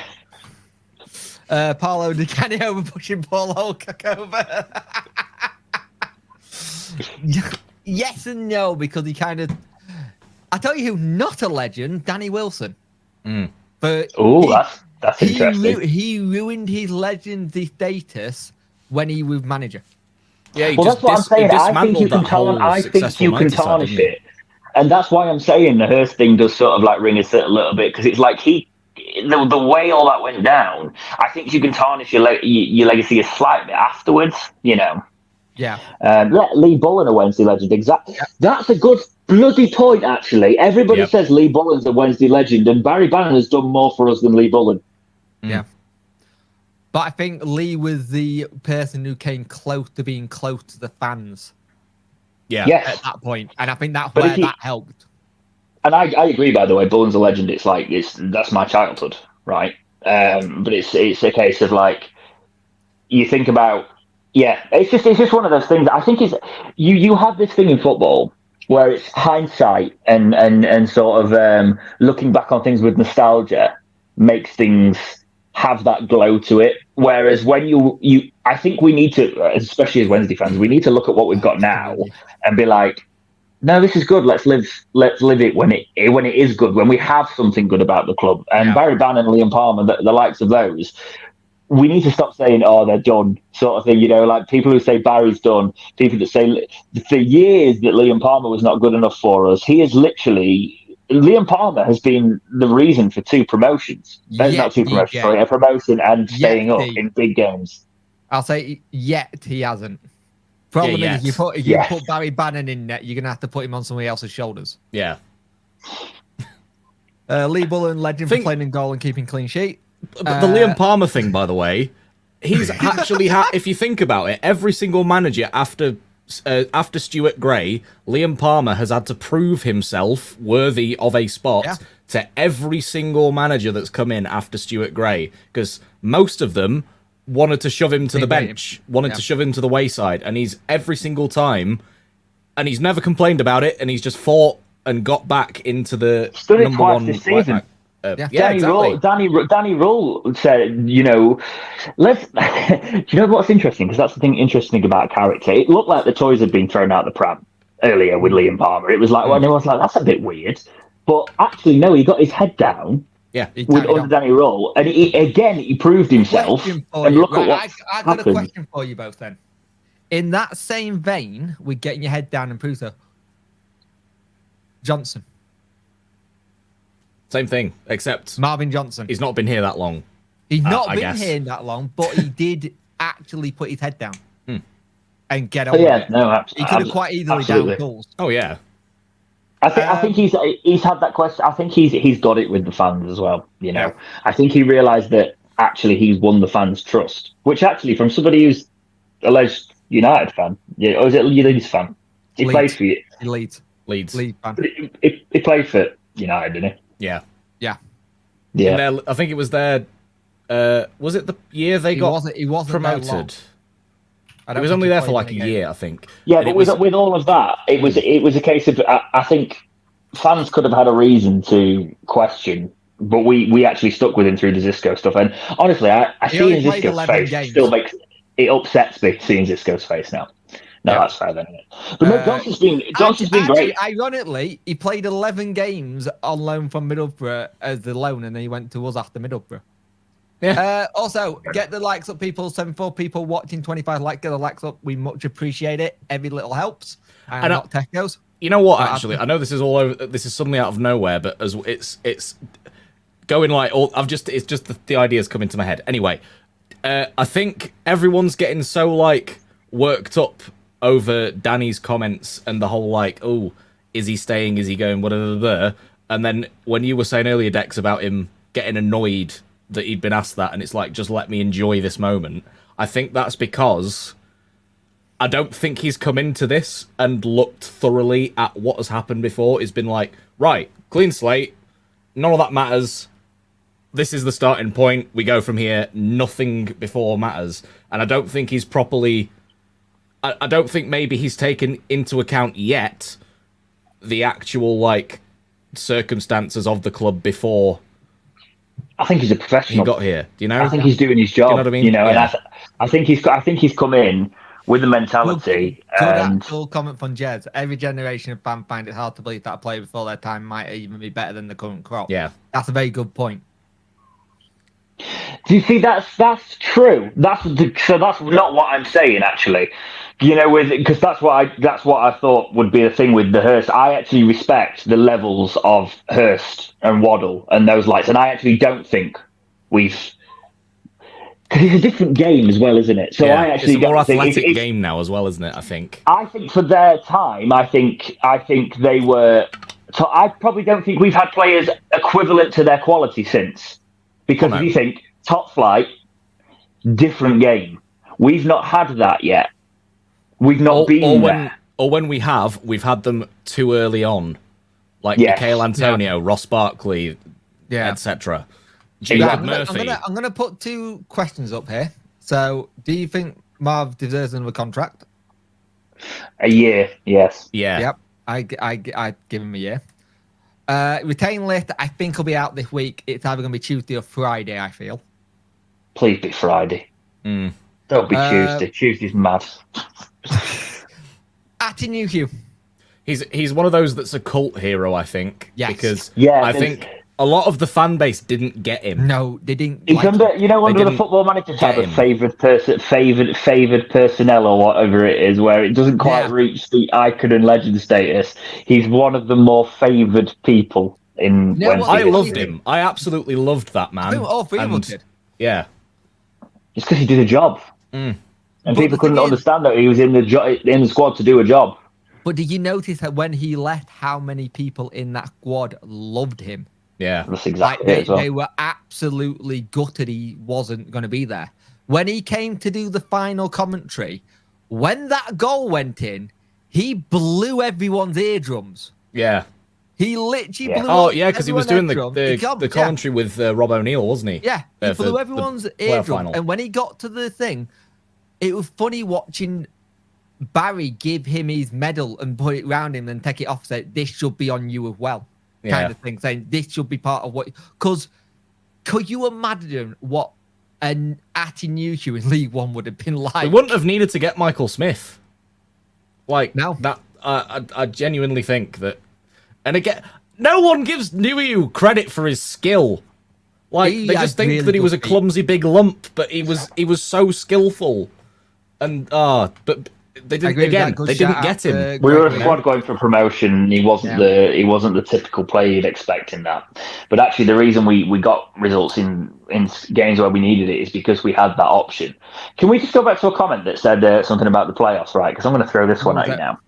Paulo Di Canio pushing Paul Holcock over. Yes and no, because he kind of. I tell you who, not a legend, Danny Wilson. But that's interesting. He ruined his legendary status when he was manager. Yeah, that's what I'm saying. I think you can tarnish it, and that's why I'm saying the Hurst thing does sort of like ring a little bit, because it's like he the way all that went down, I think you can tarnish your legacy a slight bit afterwards. Yeah. Lee Bullen, a Wednesday legend. Exactly. Yep. That's a good bloody point, actually. Everybody says Lee Bullen's a Wednesday legend, and Barry Bannon has done more for us than Lee Bullen. Yeah. But I think Lee was the person who came close to being close to the fans. Yeah. Yes. At that point. And I think that's where that helped. And I agree, by the way, Bullen's a legend. It's like, that's my childhood, right? But it's a case of like, you think about, it's just one of those things. I think you have this thing in football where it's hindsight and sort of looking back on things with nostalgia makes things have that glow to it. Whereas when I think we need to, especially as Wednesday fans, we need to look at what we've got now and be like, no, this is good. Let's live it when it is good, when we have something good about the club. And Barry Bannon, Liam Palmer, the likes of those, we need to stop saying, oh, they're done, sort of thing. Like people who say Barry's done, people that say for years that Liam Palmer was not good enough for us. He is literally, Liam Palmer has been the reason for 2 promotions. Not 2 promotions, sorry, a promotion and staying up in big games. I'll say yet he hasn't. Problem is, if you put Barry Bannon in net, you're going to have to put him on somebody else's shoulders. Yeah. Lee Bullen, legend for playing in goal and keeping clean sheet. But the Liam Palmer thing, by the way, he's actually if you think about it, every single manager after Stuart Gray, Liam Palmer has had to prove himself worthy of a spot to every single manager that's come in after Stuart Gray, because most of them wanted to shove him to the bench, wanted to shove him to the wayside, and he's every single time, and he's never complained about it, and he's just fought and got back into the number one this season. Danny Rule said, let's. Do you know what's interesting? Because that's the thing interesting about character. It looked like the toys had been thrown out the pram earlier with Liam Palmer. It was like, well, everyone's like, that's a bit weird. But actually, no, he got his head down. Yeah, under Danny Rule, and he proved himself. And look at what I've got a question for you both. Then, in that same vein, with getting your head down and prove so. Johnson. Same thing, except Marvin Johnson. He's not been here that long. He's not been here that long, but he did actually put his head down and get on. Absolutely. He could have quite easily down goals. Oh yeah. I think he's had that question. I think he's got it with the fans as well. I think he realised that actually he's won the fans' trust, which actually from somebody who's alleged United fan, or is it Leeds fan? He played for you. Leeds fan. He played for United, didn't he? Yeah. I think it was their. Was it the year they got promoted? He was only there for like a year, I think. Yeah, but with all of that, it was a case of I think fans could have had a reason to question, but we actually stuck with him through the Zisco stuff. And honestly, I see Zisco's face still makes it upsets me seeing Zisco's face now. No, that's fair then. But no, Johnson's been great. Ironically, he played 11 games on loan from Middlesbrough as the loan, and then he went to us after Middlesbrough. Yeah. Also, get the likes up, people. 74 people watching, 25 likes. Get the likes up. We much appreciate it. Every little helps. And not techos. You know what? Actually, I know this is all over. This is suddenly out of nowhere, but as it's going like all. It's just the ideas come into my head. Anyway, I think everyone's getting so like worked up over Danny's comments and the whole like, oh, is he staying? Is he going? Whatever. And then when you were saying earlier, Dex, about him getting annoyed that he'd been asked that, and it's like, just let me enjoy this moment. I think that's because I don't think he's come into this and looked thoroughly at what has happened before. He's been like, right, clean slate, none of that matters. This is the starting point. We go from here. Nothing before matters. And I don't think he's properly... I don't think maybe he's taken into account yet the actual, like, circumstances of the club before... I think he's a professional. He got here. Do you know? I think he's doing his job. You know what I mean? And I think he's come in with the mentality. Good actual comment from Jez. Every generation of fans find it hard to believe that a player before their time might even be better than the current crop. Yeah, that's a very good point. Do you see? That's true. So that's not what I'm saying actually. Because that's what I thought would be the thing with the Hurst. I actually respect the levels of Hurst and Waddle and those lights, and I actually don't think we've. Because it's a different game as well, isn't it? So Yeah, I actually it's a more don't think athletic game now as well, isn't it? I think. I think for their time, I think they were. So I probably don't think we've had players equivalent to their quality since. Because if you think top flight, different game, we've not had that yet. We've not been there. Or when we have, we've had them too early on, like Yes. Michael Antonio, Ross Barkley, etc. Murphy. I'm gonna put 2 questions up here. So, do you think Marv deserves another contract? A year, yes. Yeah. Yep. I give him a year. Retain list, I think will be out this week. It's either gonna be Tuesday or Friday, I feel. Please be Friday. Mm. Don't be Tuesday. Tuesday's mad. Atinuku. He's one of those that's a cult hero, I think. Yes. Because Yeah, I think a lot of the fan base didn't get him. No, they didn't. He's under the didn't Football Manager tab get of him. favoured personnel or whatever it is, where it doesn't quite reach the icon and legend status. He's one of the more favoured people in. I loved him. I absolutely loved that man. All 3 of us did. Yeah. It's because he did a job, and people couldn't understand that he was in the squad to do a job. But did you notice that when he left, how many people in that squad loved him? Yeah, that's exactly it as well. They were absolutely gutted he wasn't going to be there. When he came to do the final commentary, when that goal went in, he blew everyone's eardrums. Yeah. He literally blew. Oh yeah, because he was doing the commentary with Rob O'Neill, wasn't he? Yeah, he blew everyone's eardrum. And when he got to the thing, it was funny watching Barry give him his medal and put it around him and take it off. Say, this should be on you as well, kind of thing. Saying this should be part of what. Because could you imagine what an Atinuku in League One would have been like? We wouldn't have needed to get Michael Smith. Like no, that. I genuinely think that. And again, no one gives Nuyu credit for his skill. Like they just think that he was a clumsy big lump, but he was so skillful. And but they didn't they didn't get him. We were a squad going for promotion. He wasn't the typical player you'd expect in that. But actually, the reason we got results in games where we needed it is because we had that option. Can we just go back to a comment that said something about the playoffs, right? Because I'm going to throw this one at you now.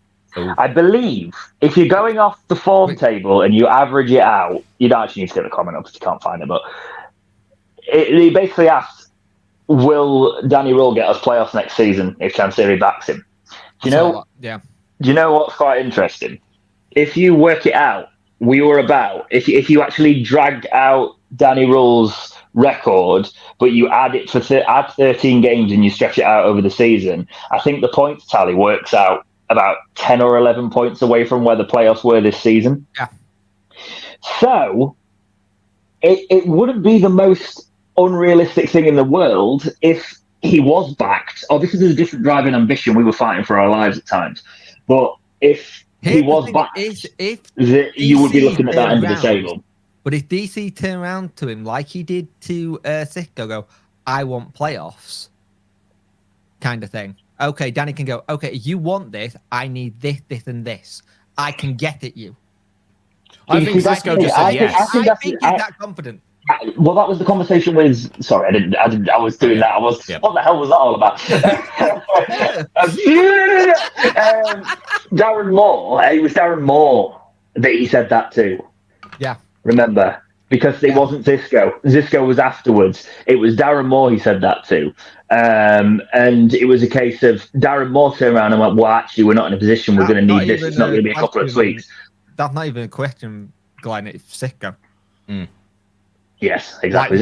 I believe if you're going off the form table and you average it out, you don't actually need to get the comment up because you can't find it. But he basically asked, "Will Danny Rule get us playoffs next season if Chansiri backs him?" Do you know? Yeah. Do you know what's quite interesting? If you work it out, we were about if you actually dragged out Danny Rule's record, but you add it for add 13 games and you stretch it out over the season, I think the points tally works out about 10 or 11 points away from where the playoffs were this season. Yeah. So it wouldn't be the most unrealistic thing in the world if he was backed. Obviously, there's a different drive and ambition. We were fighting for our lives at times. But if he was backed, you would be looking at that end of the table. But if DC turn around to him like he did to Sicko, go, I want playoffs, kind of thing. Okay, Danny can go, okay, you want this, I need this, this, and this. I can get at you. I think Cisco just said yes. I think he's that confident. Well, that was the conversation with. Sorry, I was doing that. What the hell was that all about? Darren Moore. It was Darren Moore that he said that to. Yeah. Remember? Because it wasn't Zisco. Zisco was afterwards. It was Darren Moore he said that to. And it was a case of Darren Moore turned around and went, well, actually, we're not in a position. We're going to need this. It's not going to be a couple of weeks. That's not even a question, Glenn. It's Zisco. Yes, exactly.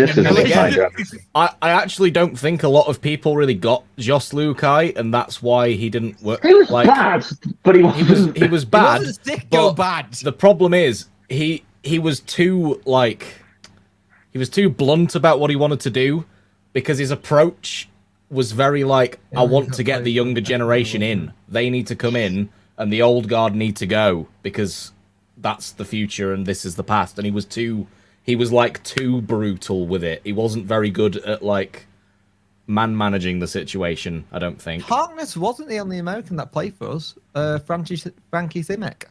I actually don't think a lot of people really got Jos Lukai, and that's why he didn't work. He was bad, but he was bad. He wasn't Zisco bad. The problem is he was too blunt about what he wanted to do, because his approach was very like, I want to get the younger generation in. They need to come in, and the old guard need to go, because that's the future and this is the past. And he was too he was like too brutal with it. He wasn't very good at like managing the situation, I don't think. Harkness wasn't the only American that played for us. Frankie Simek.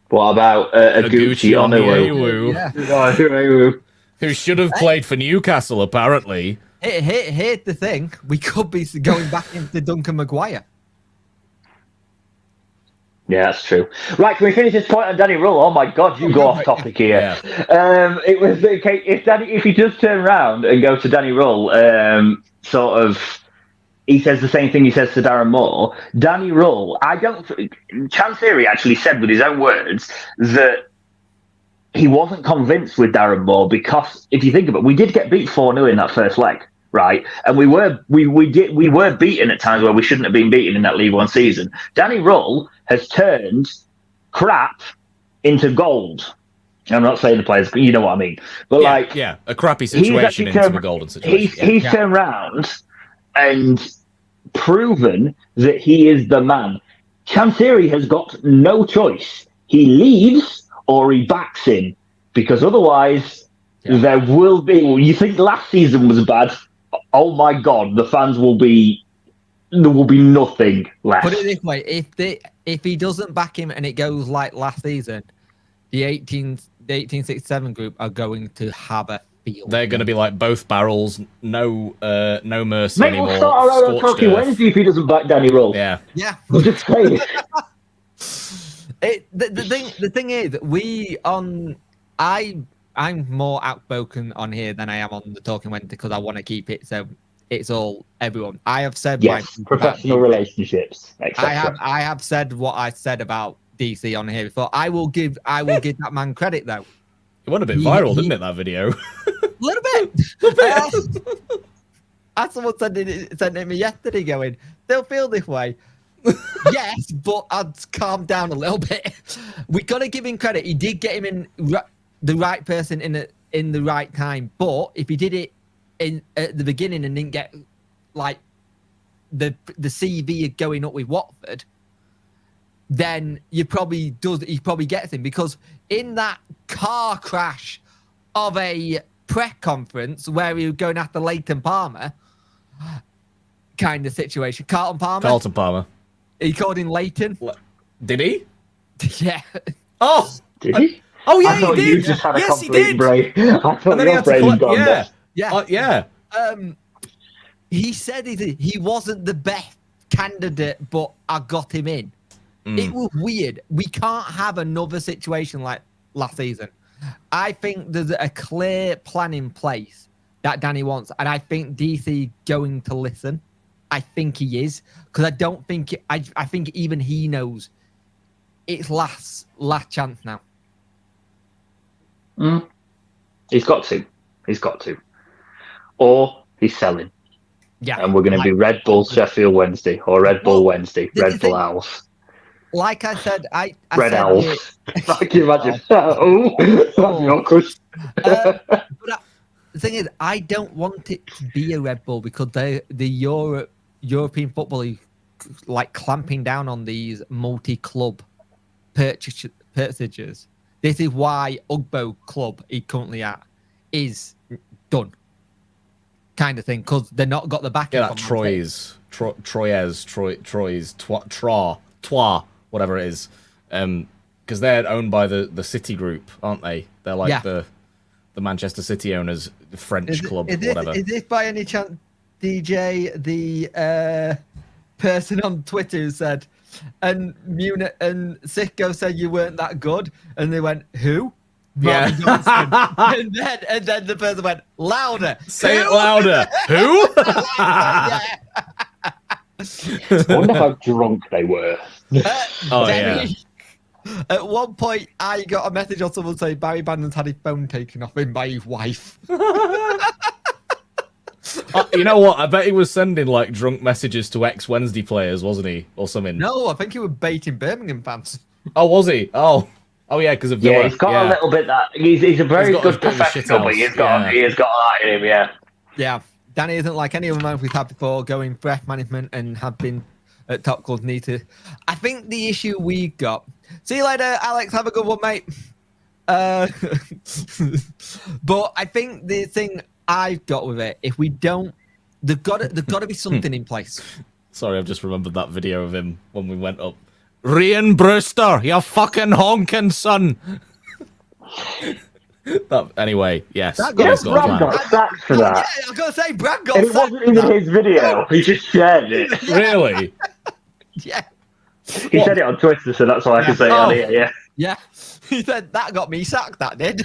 What about Aguchi Onyewu, Yeah. who should have played for Newcastle, apparently. Here's the thing. We could be going back into Duncan Maguire. Yeah, that's true. Right, can we finish this point on Danny Rule? Oh my God, you go off topic here. Yeah. It was okay, if he does turn around and go to Danny Rule, sort of, he says the same thing he says to Darren Moore. Danny Rule, Chan Theory actually said with his own words that he wasn't convinced with Darren Moore because if you think about it, we did get beat 4-0 in that first leg. Right, and we were beaten at times where we shouldn't have been beaten in that League One season. Danny Rule has turned crap into gold. I'm not saying the players, you know what I mean, but a crappy situation into a golden situation. He's turned around and proven that he is the man. Chansiri has got no choice. He leaves or he backs him because otherwise there will be. You think last season was bad? Oh my God, the fans will be. There will be nothing left. Put it this way: if he doesn't back him and it goes like last season, the 1867 group are going to have a field. They're going to be like both barrels, no mercy Maybe anymore. we'll start our own Trophy Wednesday if he doesn't back Danny Rule. Yeah. I'm just saying. The thing is, I'm more outspoken on here than I am on the Talking Wednesday because I want to keep it so it's all everyone. I have said professional relationships, etc. I have said what I said about DC on here before. I will give that man credit though. It went a bit viral, didn't it? That video. A little bit. As someone sent it me yesterday, going, they'll feel this way. Yes, but I'd calm down a little bit. We got to give him credit. He did get him in the right person in the right time. But if he did it at the beginning and didn't get like the CV going up with Watford, then he probably gets him, because in that car crash of a press conference where he was going after Leighton Palmer kind of situation, Carlton Palmer. He called him Leighton. Did he? Yeah. Oh, did he? Oh yeah, I thought he did. You just had a yes, he complete did. break. I thought your brain had gone there. Yeah. He said he wasn't the best candidate, but I got him in. It was weird. We can't have another situation like last season. I think there's a clear plan in place that Danny wants, and I think DC going to listen. I think he is, because I don't think I think even he knows it's last chance now. He's got to, or he's selling. Yeah, and we're going to be Red Bull Sheffield Wednesday or Red Bull Wednesday, Red Bull Owls. Like I said, I Red said Owls. Can you imagine? That'd be awkward. But the thing is, I don't want it to be a Red Bull, because the European football is like clamping down on these multi-club purchases. This is why Ugbo club he's currently at is done, kind of thing, because they're not got the backing. Yeah, that Troyes, whatever it is, because they're owned by the City Group, aren't they? They're like the Manchester City owners, the French club, whatever. Is this by any chance DJ, the person on Twitter who said, and Munich and Sicko said you weren't that good, and they went, who? Yeah. and then the person went, louder. Say it louder. Who? I wonder how drunk they were. Yeah. At one point, I got a message on someone saying Barry Bandon's had his phone taken off him by his wife. You know what? I bet he was sending like drunk messages to ex-Wednesday players, wasn't he? Or something. No, I think he was baiting Birmingham fans. Oh, was he? Oh, yeah, because of Villa. Yeah, he's got a little bit that. He's a very good professional, but he has got that in him, yeah. Yeah, Danny isn't like any other man we've had before, going breath management and have been at top clubs. Need to. I think the issue we got. See you later, Alex. Have a good one, mate. But I think the thing I've got with it, if we don't, there's got to be something in place. Sorry, I've just remembered that video of him when we went up. Rian Brewster, you fucking honking son. Anyway, yes. Brad got sacked for that. Yeah, I was gonna say Brad got And it sacked. wasn't even his video. He just shared it. Really? Yeah. He said it on Twitter, so that's why I can say it on here. Yeah, Yeah. He said that got me sacked. That did.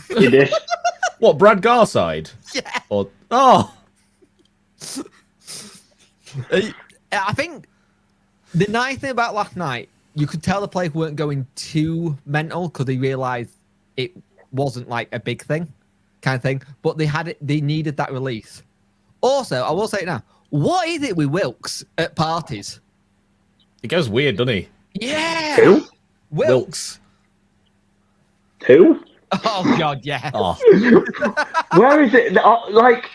he did. What, Brad Garside? Yeah. Or oh, I think the nice thing about last night, you could tell the players weren't going too mental because they realised it wasn't like a big thing, kind of thing. But they needed that release. Also, I will say it now. What is it with Wilkes at parties? he goes weird, doesn't he? Yeah. Who? Wilkes. Who? Oh God, yeah. Oh, Where is it? Like,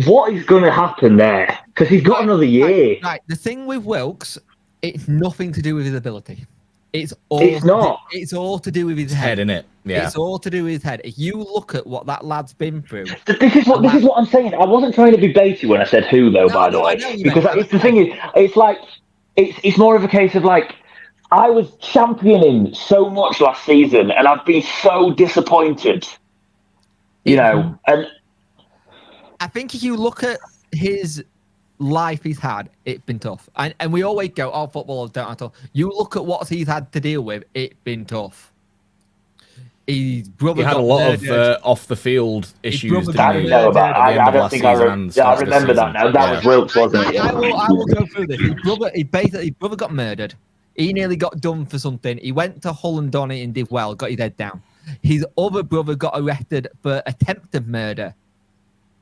what is going to happen there? Because he's got another year. Right. The thing with Wilkes, it's nothing to do with his ability. It's all. It's not. It's all to do with his head head. in it. Yeah. It's all to do with his head. If you look at what that lad's been through, This is what I'm saying. I wasn't trying to be baity when I said who, though. No, by the no, I way, know you because meant. it's the thing is, it's like it's more of a case of like I was championing so much last season, and I've been so disappointed. You know, and I think if you look at his life he's had, it's been tough. And we always go, oh, footballers don't at all. You look at what he's had to deal with, it's been tough. His brother He had a got lot murdered. of off the field issues. brother Didn't got I he? didn't know about. At the end I of don't last think season and I start of this remember that season. now. That was Wilkes, wasn't it? I will go through this. His brother got murdered. He nearly got done for something. He went to Hull and done it and did well, got his head down. His other brother got arrested for attempted murder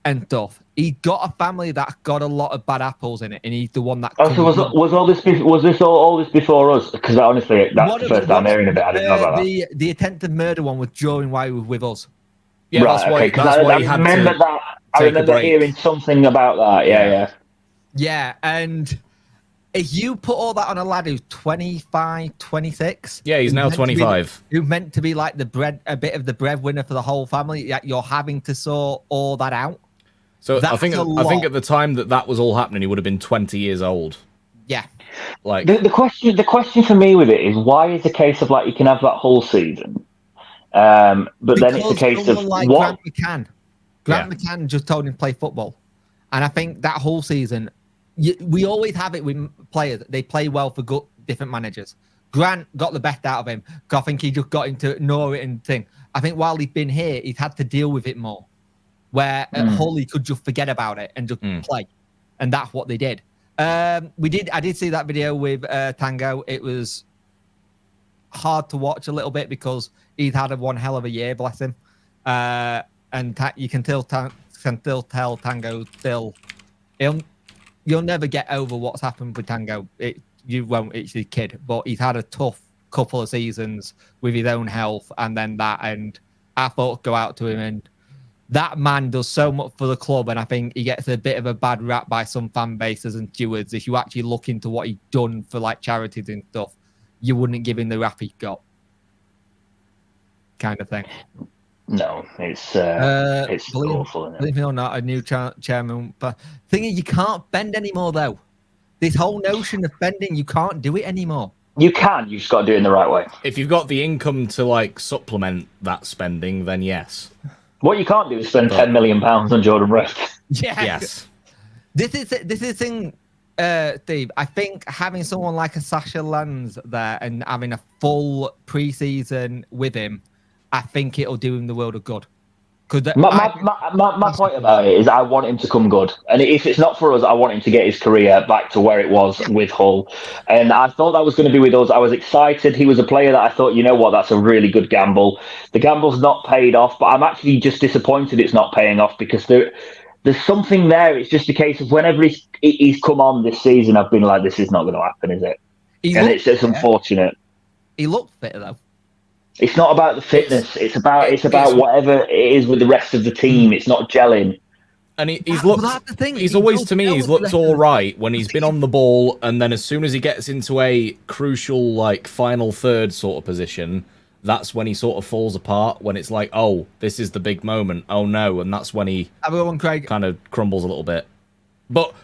and stuff. He got a family that got a lot of bad apples in it, and he's the one that. Oh, so was all this? Was this all this before us? Because honestly, that's the first time hearing of it. I didn't know about that. The attempted murder one was during while he was with us. Yeah, Right, that's why. okay, 'cause That's why I he had remember to that. I take a remember break. hearing something about that. Yeah. Yeah, and if you put all that on a lad who's 25, 26. Yeah, he's now 25. Who's meant to be like a bit of the breadwinner for the whole family, yet you're having to sort all that out. So I That's think a I think lot. at the time that was all happening, he would have been 20 years old. Yeah. Like The question for me with it is why is the case of like you can have that whole season, but then it's a case of someone like what? Grant McCann just told him to play football, and I think that whole season, we always have it with players. They play well for different managers. Grant got the best out of him because I think he just got him to ignore it and think. I think while he's been here, he's had to deal with it more. Where at Hull he could just forget about it and just play, and that's what they did. I did see that video with Tango. It was hard to watch a little bit because he's had one hell of a year, bless him. And you can still tell Tango still. You'll never get over what's happened with Tango. You won't. It's his kid, but he's had a tough couple of seasons with his own health, and then that. And I thought go out to him, and that man does so much for the club, and I think he gets a bit of a bad rap by some fan bases and stewards. If you actually look into what he's done for like charities and stuff, you wouldn't give him the rap he got, kind of thing. No, it's awful. Isn't it? Believe it or not, a new chairman. But thing is, you can't bend anymore, though. This whole notion of bending, you can't do it anymore. You can. You just got to do it in the right way. if you've got the income to like supplement that spending, then yes. What you can't do is spend £10 million on Jordan Rust. Yeah. Yes. This is the thing, Steve. I think having someone like a Sasha Lands there and having a full preseason with him, I think it'll do him the world of good. My point about it is I want him to come good. And if it's not for us, I want him to get his career back to where it was with Hull. And I thought that was going to be with us. I was excited. He was a player that I thought, you know what, that's a really good gamble. The gamble's not paid off, but I'm actually just disappointed it's not paying off because there's something there. It's just a case of whenever he's come on this season, I've been like, this is not going to happen, is it? It's just unfortunate. He looked fit, though. It's not about the fitness. It's about whatever it is with the rest of the team. It's not gelling. And he's looked. That's the thing. He's He always does to me. gel He's with the looked rest of all the- right when he's been on the ball, and then as soon as he gets into a crucial like final third sort of position, that's when he sort of falls apart. When it's like, oh, this is the big moment. Oh no, and that's when he kind of crumbles a little bit. But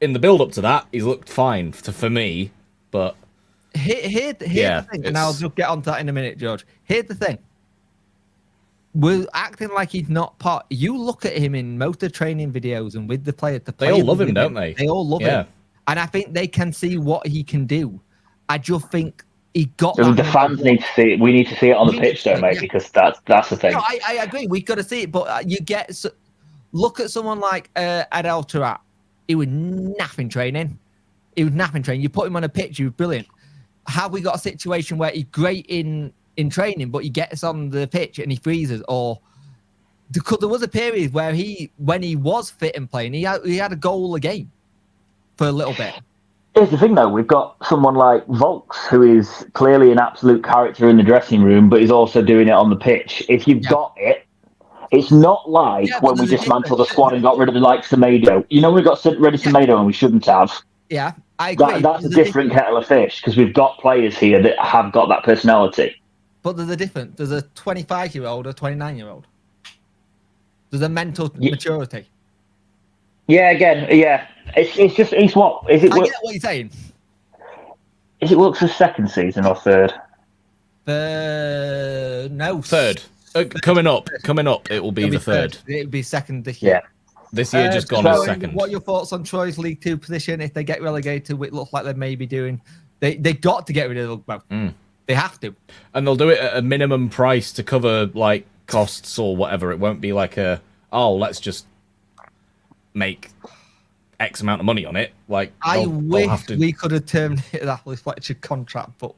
in the build up to that, he's looked fine for me. But here's the thing, and I'll just get onto that in a minute, George. Here's the thing. We're acting like he's not part. You look at him in most of the training videos and with the players. They all love him, don't they? They all love him. And I think they can see what he can do. I just think he got the fans need to see it. We need to see it on the pitch, though, mate, because that's the thing. No, I agree. We've got to see it. But you look at someone like Adel Tarat. He was naffing training. You put him on a pitch, he was brilliant. Have we got a situation where he's great in training, but he gets on the pitch and he freezes? Or because there was a period where when he was fit and playing, he had a goal a game for a little bit. Here's the thing, though. We've got someone like Volks, who is clearly an absolute character in the dressing room, but is also doing it on the pitch. If you've got it, it's not like when we dismantled the squad and got rid of the likes of Semedo. You know, we got rid of Semedo and we shouldn't have. Yeah, I agree. That's a different kettle of fish, because we've got players here that have got that personality. But there's a difference. There's a 25-year-old or 29-year-old. There's a mental maturity. Yeah, again, yeah. It's what? Is it? I get what you're saying. Is it Wilkes' second season or third? No. Third. Coming up, it will be the third. It'll be second this year. Yeah. This year just gone as second. What are your thoughts on Troy's League 2 position if they get relegated? It looks like they may be doing. They got to get rid of them. They have to. And they'll do it at a minimum price to cover like costs or whatever. It won't be like let's just make X amount of money on it. Like I wish we could have terminated Ashley Fletcher's contract, but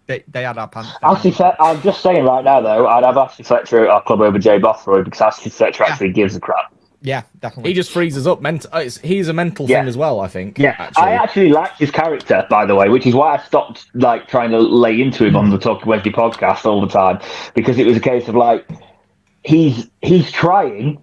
they had our pants. I'm just saying right now, though, I'd have Ashley Fletcher at our club over Jay Bothroyd, because Ashley Fletcher actually gives a crap. Yeah, definitely. He just freezes up. He's a mental thing as well, I think. Yeah, I actually liked his character, by the way, which is why I stopped trying to lay into him on the Talking Wednesday podcast all the time, because it was a case of he's trying,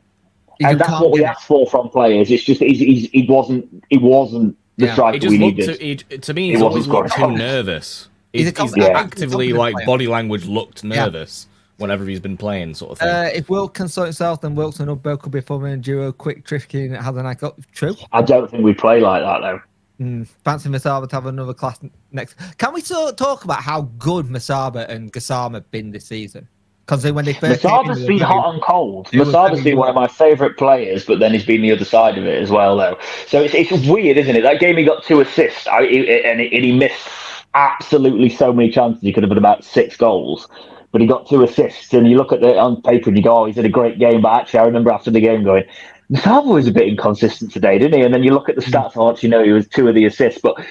and that's what we asked for from players. It's just he wasn't the striker we needed. To me, he's always looked too nervous. He's actively body language looked nervous. Whenever he's been playing, sort of thing. If Wilk can sort himself, then Wilson and Ubbo could be forming a duo, quick, tricky, and have the night up. True. I don't think we play like that, though. Fancy Masaba to have another class next. Can we talk about how good Masaba and Gassama have been this season? Because when they first Masaba's been hot and cold. Masaba's been one of my favourite players, but then he's been the other side of it as well, though. So it's weird, isn't it? That game he got 2 assists, and he missed absolutely so many chances. He could have had about 6 goals. But he got 2 assists, and you look at it on paper and you go, he's had a great game. But actually, I remember after the game going, Masaba was a bit inconsistent today, didn't he? And then you look at the stats, he was 2 of the assists. But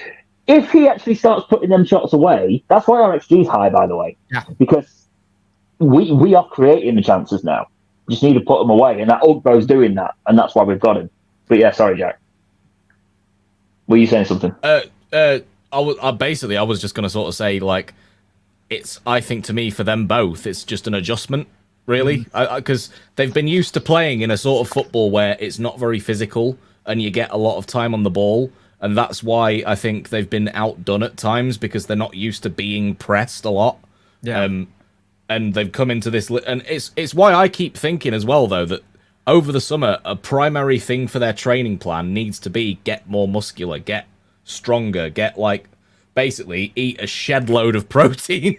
if he actually starts putting them shots away, that's why our XG is high, by the way. Yeah. Because we are creating the chances now. We just need to put them away, and that Ugbo's doing that, and that's why we've got him. But yeah, sorry, Jack. Were you saying something? I was just going to sort of say, I think to me, for them both, it's just an adjustment, really. Because they've been used to playing in a sort of football where it's not very physical and you get a lot of time on the ball. And that's why I think they've been outdone at times, because they're not used to being pressed a lot. Yeah. And they've come into this... And it's why I keep thinking as well, though, that over the summer, a primary thing for their training plan needs to be get more muscular, get stronger, basically eat a shed load of protein.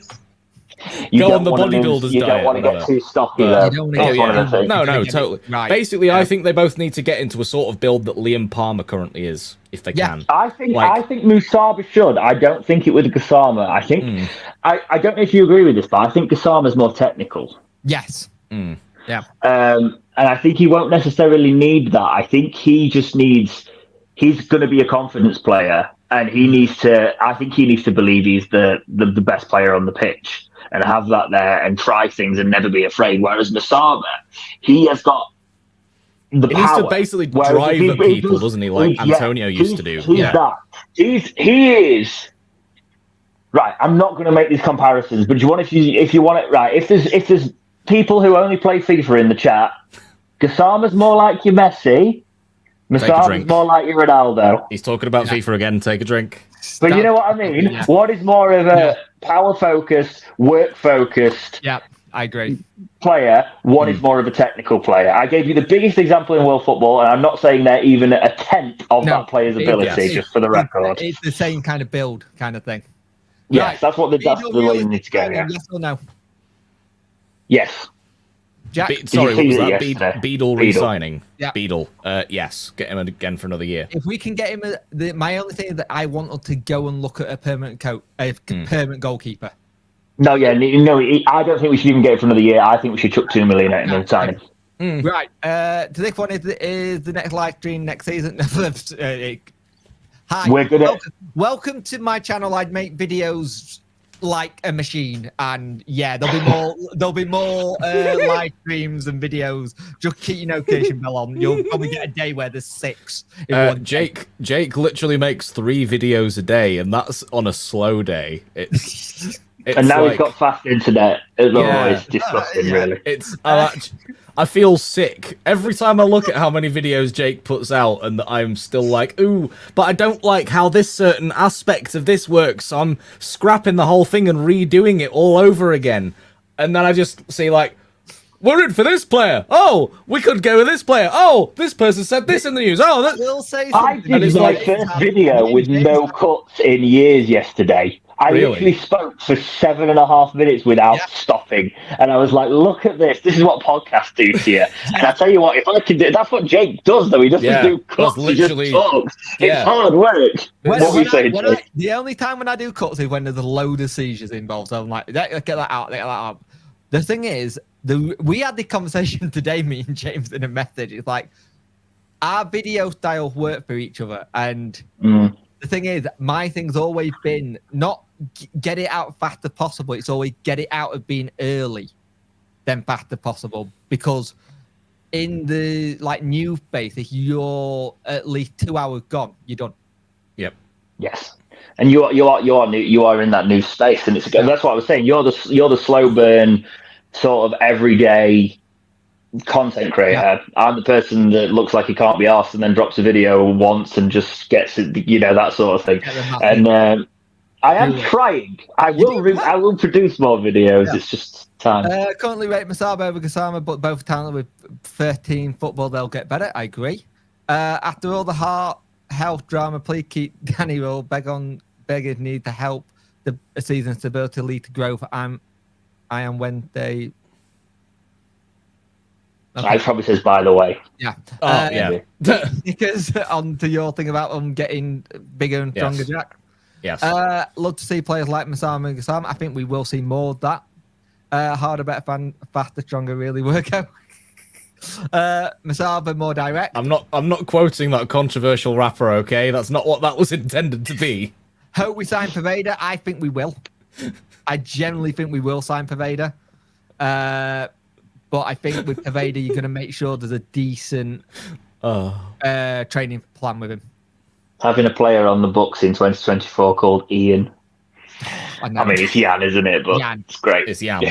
Go on the bodybuilder's diet. You don't want to get too stocky, though. No, totally. Right. Basically, I think they both need to get into a sort of build that Liam Palmer currently is, if they can. I think Musaba should. I don't think it with Gassama. I think I don't know if you agree with this, but I think Gassama's more technical. Yes. Yeah. And I think he won't necessarily need that. I think he just needs. He's going to be a confidence player. And he needs to believe he's the best player on the pitch and have that there and try things and never be afraid. Whereas Masaba, he has got the power. He needs to basically drive at people, doesn't he? Like Antonio used to do. He is. Right, I'm not going to make these comparisons, but if you want it right, if there's people who only play FIFA in the chat, Gassama's more like your Messi, Massaba's more like your Ronaldo. He's talking about FIFA again. Take a drink. But you know what I mean? Yeah. What is more of a power-focused, work-focused Yeah, I agree. player? What is more of a technical player? I gave you the biggest example in world football, and I'm not saying they're even a tenth of that player's ability, just for the record. It's the same kind of build kind of thing. Yes, Right. that's what that's the lane needs to go. Yeah. Yes or no? Yes. Jack? Sorry, what was that? yesterday? Beadle re-signing. Yeah. Beadle. Yes, get him again for another year. If we can get him, my only thing is that I want to go and look at a permanent permanent goalkeeper. No, yeah, no. I don't think we should even get it for another year. I think we should chuck $2 million at him and sign him. Right. The next one is the next live stream next season. Hi. We're good at. Welcome to my channel. I'd make videos like a machine, and yeah, there'll be more live streams and videos. Just keep your notification bell on. You'll probably get a day where there's 6 in one day. Jake literally makes 3 videos a day, and that's on a slow day. It's And now he's got fast internet as well. It's disgusting, really. It's I feel sick every time I look at how many videos Jake puts out, and I'm still like, ooh, but I don't like how this certain aspect of this works, so I'm scrapping the whole thing and redoing it all over again. And then I just see like, we're in for this player. Oh, we could go with this player. Oh, this person said this in the news. Oh, that We'll say I something. did my first video with no cuts in years yesterday. I literally spoke for 7.5 minutes without stopping, and I was like, "Look at this! This is what podcasts do to you." And I tell you what, if I can do, that's what Jake does, though. He doesn't do cuts; he just talks. It's hard work. The only time when I do cuts is when there's a load of seizures involved. So I'm like, get that out. The thing is, we had the conversation today, me and James, in a message. It's like our video styles work for each other, and the thing is, my thing's always been not get it out fast as possible. It's always get it out of being early, then fast as possible. Because in the new space, if you're at least 2 hours gone, you're done. Yep. Yes. And you are in that new space, and that's what I was saying. You're the slow burn, sort of everyday content creator. Yeah. I'm the person that looks like he can't be asked and then drops a video once and just gets it, that sort of thing. And I am trying. I will produce more videos. Yeah. It's just time. Currently rate Masaba over Gassama, but both talented with 13 football. They'll get better. I agree. After all the health drama, please keep Danny Roll. Beggars need to help the season stability lead to growth. I am when they. Okay. I probably says by the way. Yeah. Yeah. Because on to your thing about them getting bigger and stronger, Jack. Yes. Love to see players like Masama and Gassama. I think we will see more of that. Harder, better, faster, stronger, really Worko. Masaba more direct. I'm not quoting that controversial rapper, okay? That's not what that was intended to be. Hope we sign Pervader. I think we will. I generally think we will sign Pervader. But I think with Pervader, you're going to make sure there's a decent training plan with him. Having a player on the books in 2024 called Ian. I mean, it's Jan, isn't it? But it's great. It's Jan.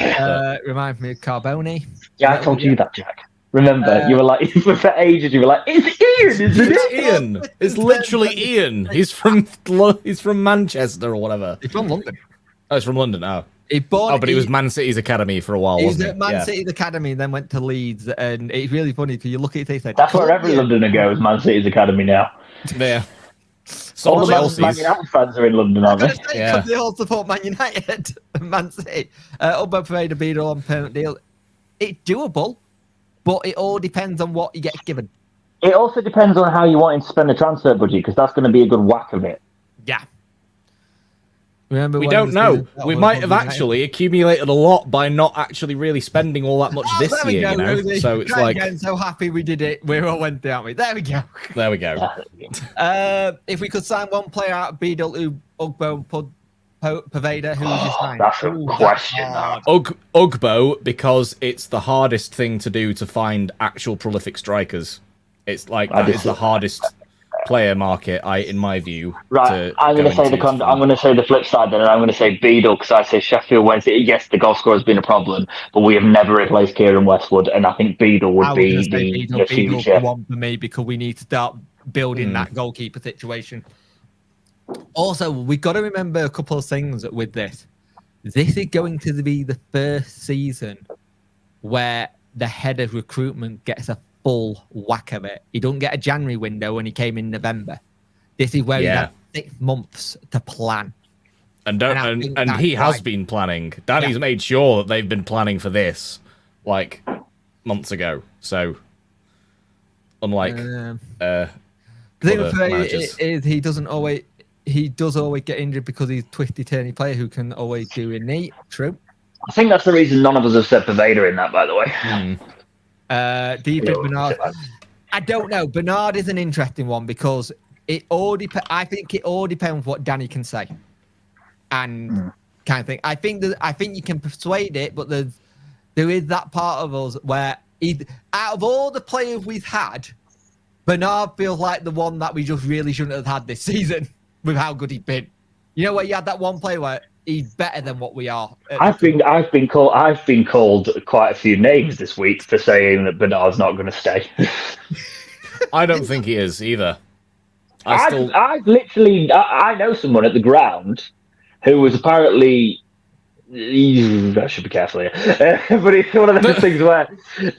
Reminds me of Carboni. Yeah, I told you that, Jack. Remember, you were like, for ages, you were like, it's Ian, isn't it? It's Ian. It's literally Ian. He's from Manchester or whatever. He's from London. Oh, he's from London. Oh. But he was Man City's academy for a while, wasn't he? He was at Man City's academy and then went to Leeds. And it's really funny because you look at it, that's where every Londoner goes, Man City's academy now. Yeah. All the Man United fans are in London, aren't they? Yeah. They all support Man United and Man City. Ubbo Parade Beadle on permanent deal. It's doable, but it all depends on what you get given. It also depends on how you want to spend the transfer budget, because that's going to be a good whack of it. Yeah. Remember we don't know. We might have actually accumulated a lot by not actually really spending all that much this year, you know? So it's like... I'm so happy we did it. We all went, aren't we? There we go. There we go. If we could sign one player out of Beadle, Ugbo, Pervader, who would you sign? That's a question. Ugbo, because it's the hardest thing to do to find actual prolific strikers. It's like, that is the hardest... player market, in my view. Right, I'm going to say I'm going to say the flip side then, and I'm going to say Beadle, because I say Sheffield Wednesday. Yes, the goal scorer has been a problem, but we have never replaced Kieran Westwood, and I think Beadle would be the future. One for me, because we need to start building that goalkeeper situation. Also, we've got to remember a couple of things with this. This is going to be the first season where the head of recruitment gets a full whack of it. He don't get a January window when he came in November. This is where he had 6 months to plan. And he has been planning. Danny's made sure that they've been planning for this like months ago. So unlike the thing with is he does always get injured because he's a twisty-turny player who can always do a knee. True. I think that's the reason none of us have said Pervader in that, by the way. Do you think Bernard? I don't know. Bernard is an interesting one because I think it all depends what Danny can say, and kind of thing. I think you can persuade it, but there is that part of us where out of all the players we've had, Bernard feels like the one that we just really shouldn't have had this season with how good he's been. You know where you had that one player where he's better than what we are. I've been called quite a few names this week for saying that Bernard's not going to stay. I don't think he is either. I know someone at the ground who was apparently. I should be careful here, but it's one of those things where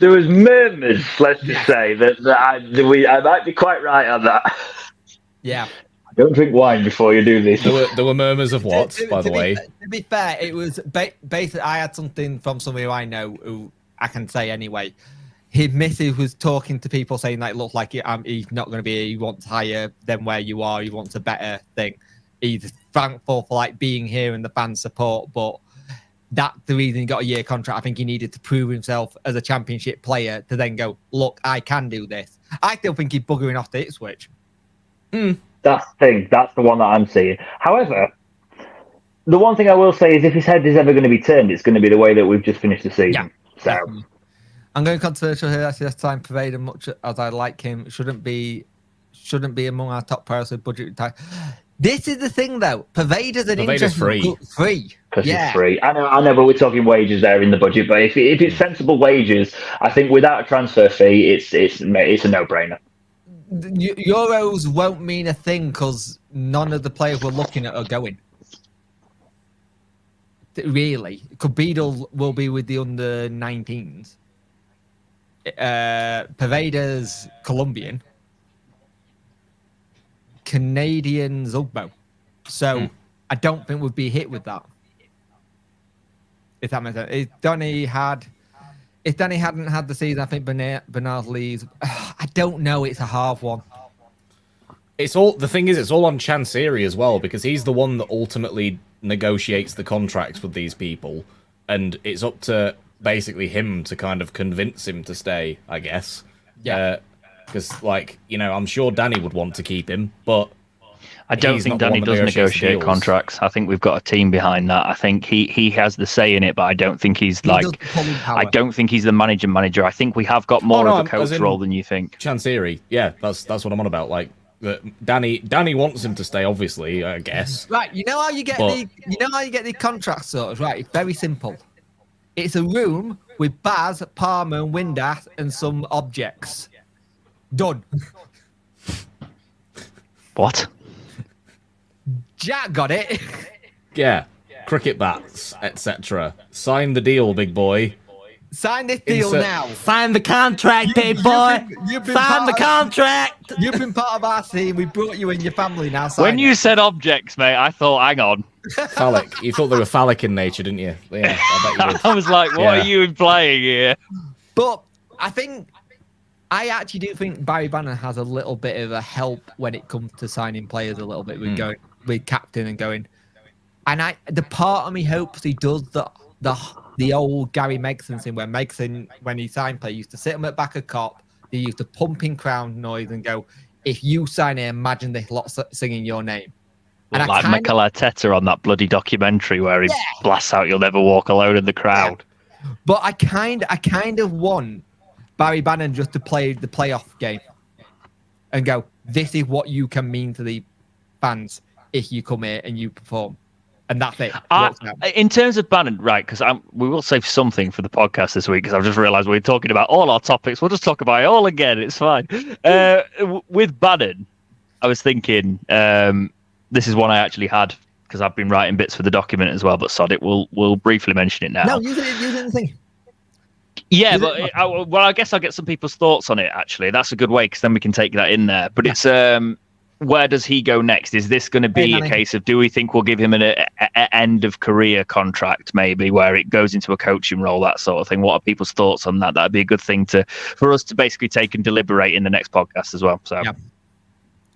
there was murmurs. Let's just say that I might be quite right on that. Yeah. Don't drink wine before you do this. There were murmurs of what, by the way? To be fair, it was basically I had something from somebody who I know who I can say anyway. His missus was talking to people saying that it looks like he's not going to be. He wants higher than where you are. He wants a better thing. He's thankful for like being here and the fan support, but that's the reason he got a year contract. I think he needed to prove himself as a championship player to then go, look, I can do this. I still think he's buggering off the Ipswich. That's the thing. That's the one that I'm seeing. However, the one thing I will say is if his head is ever going to be turned, it's going to be the way that we've just finished the season. Yeah. So I'm going controversial here. Actually, this time Pervader, much as I like him, shouldn't be among our top priority budget. This is the thing, though. Pervader's free. Because it's free. I know, but we're talking wages there in the budget. But if it's sensible wages, I think without a transfer fee, it's a no-brainer. Euros won't mean a thing because none of the players we're looking at are going. Really, Beadle will be with the under-19s. Pervader's Colombian. Canadian Zugbo. So I don't think we'd be hit with that. If that makes sense. If Danny hadn't had the season, I think Bernard leaves. I don't know. It's a hard one. The thing is, it's all on Chancery as well, because he's the one that ultimately negotiates the contracts with these people, and it's up to basically him to kind of convince him to stay, I guess. Yeah. Because, I'm sure Danny would want to keep him, but I don't think Danny does negotiate contracts. I think we've got a team behind that. I think he has the say in it, but I don't think I don't think he's the manager. I think we have got more of a coach role than you think. Chancery, yeah, that's what I'm on about. Like Danny wants him to stay, obviously, I guess. Right, you know how you get the contract sorted, right? It's very simple. It's a room with Baz, Palmer, and Windass, and some objects. Done. What? Jack got it. Yeah. Cricket bats, etc. Sign the deal, big boy. Sign this deal now. Sign the contract, big boy. Sign the contract. You've been part of our team. We brought you in your family now. When you said objects, mate, I thought, hang on. Phallic. You thought they were phallic in nature, didn't you? Yeah, I bet you did. I was like, what are you implying here? But I actually do think Barry Bannon has a little bit of a help when it comes to signing players a little bit with going with captain and going. And the part of me hopes he does the old Gary Megson thing where Megson, when he signed players, used to sit him at back of cop, he used to pump in crowd noise and go, if you sign it, imagine this lot singing your name. And like Mikel Arteta on that bloody documentary where he blasts out "You'll Never Walk Alone" in the crowd. Yeah. But I kind of want Barry Bannon just to play the playoff game and go, this is what you can mean to the fans if you come here and you perform. and that's it. In terms of Bannon, right? Because we will save something for the podcast this week. Because I've just realised we're talking about all our topics. We'll just talk about it all again. It's fine. With Bannon, I was thinking this is one I actually had because I've been writing bits for the document as well. But sod it, we'll briefly mention it now. No, use it in the thing. Yeah, but I guess I'll get some people's thoughts on it. Actually, that's a good way because then we can take that in there. But it's where does he go next? Is this going to be a case of do we think we'll give him an end of career contract, maybe where it goes into a coaching role, that sort of thing? What are people's thoughts on that? That'd be a good thing for us to basically take and deliberate in the next podcast as well. So,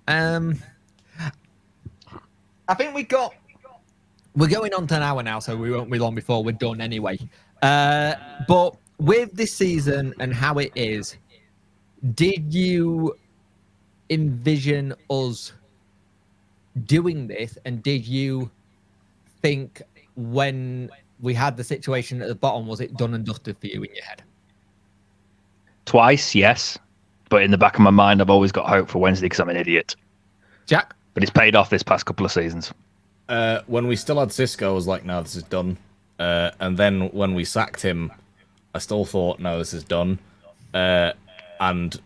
I think we're going on to an hour now, so we won't be long before we're done anyway. But with this season and how it is, did you envision us doing this, and did you think when we had the situation at the bottom, was it done and dusted for you in your head? Twice, yes, but in the back of my mind I've always got hope for Wednesday because I'm an idiot. Jack? But it's paid off this past couple of seasons. When we still had Cisco, I was like, no, this is done. And then when we sacked him, I still thought, no, this is done. And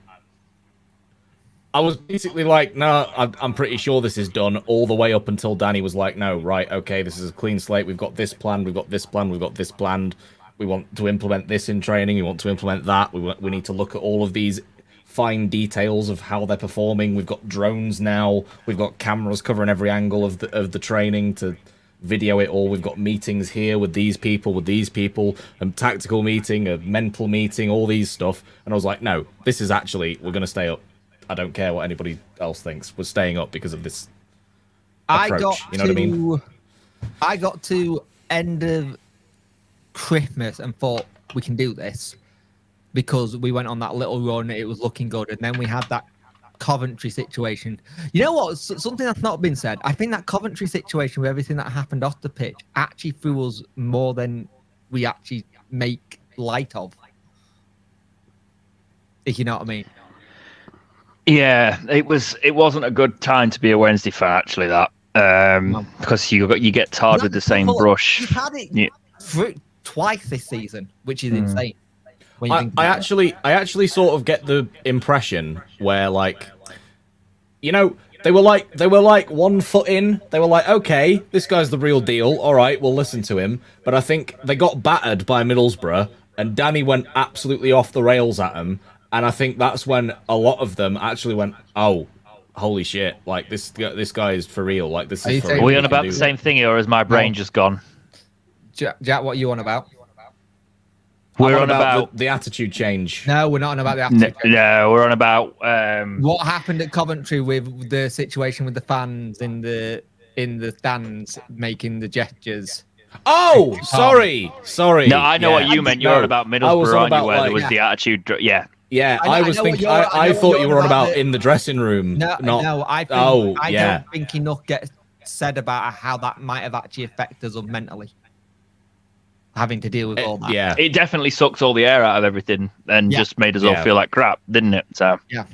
I was basically like, no, I'm pretty sure this is done, all the way up until Danny was like, no, right, okay, this is a clean slate. We've got this planned, we've got this planned, we've got this planned. We want to implement this in training. We want to implement that. We need to look at all of these fine details of how they're performing. We've got drones now. We've got cameras covering every angle of the training to video it all. We've got meetings here with these people, a tactical meeting, a mental meeting, all these stuff. And I was like, no, this is actually, we're going to stay up. I don't care what anybody else thinks. We're staying up because of this approach. You know what I mean? I got to end of Christmas and thought we can do this because we went on that little run. It was looking good. And then we had that Coventry situation. You know what? Something that's not been said. I think that Coventry situation with everything that happened off the pitch actually threw us more than we actually make light of. If you know what I mean. Yeah, it wasn't a good time to be a Wednesday fan, actually, that because you get tarred with the same brush. You've had it twice this season, which is insane. I actually sort of get the impression where, like, you know, they were like 1 foot in. They were like, okay, this guy's the real deal. All right, we'll listen to him. But I think they got battered by Middlesbrough, and Danny went absolutely off the rails at them. And I think that's when a lot of them actually went, oh, holy shit, like, this guy is for real. Like, this is for real. Are we on about the same thing, or is my brain just gone? Jack, what are you on about? We're on about the attitude change. No, we're not on about the attitude change. No, we're on about... what happened at Coventry with the situation with the fans in the stands making the gestures. Oh, sorry. No, I know what you meant. You're on about Middlesbrough, aren't you, where there was the attitude... Yeah. Yeah, I thought you were on about in the dressing room. I don't think enough gets said about how that might have actually affected us mentally. Having to deal with all that. Yeah. It definitely sucked all the air out of everything and just made us all feel like crap, didn't it? So yeah.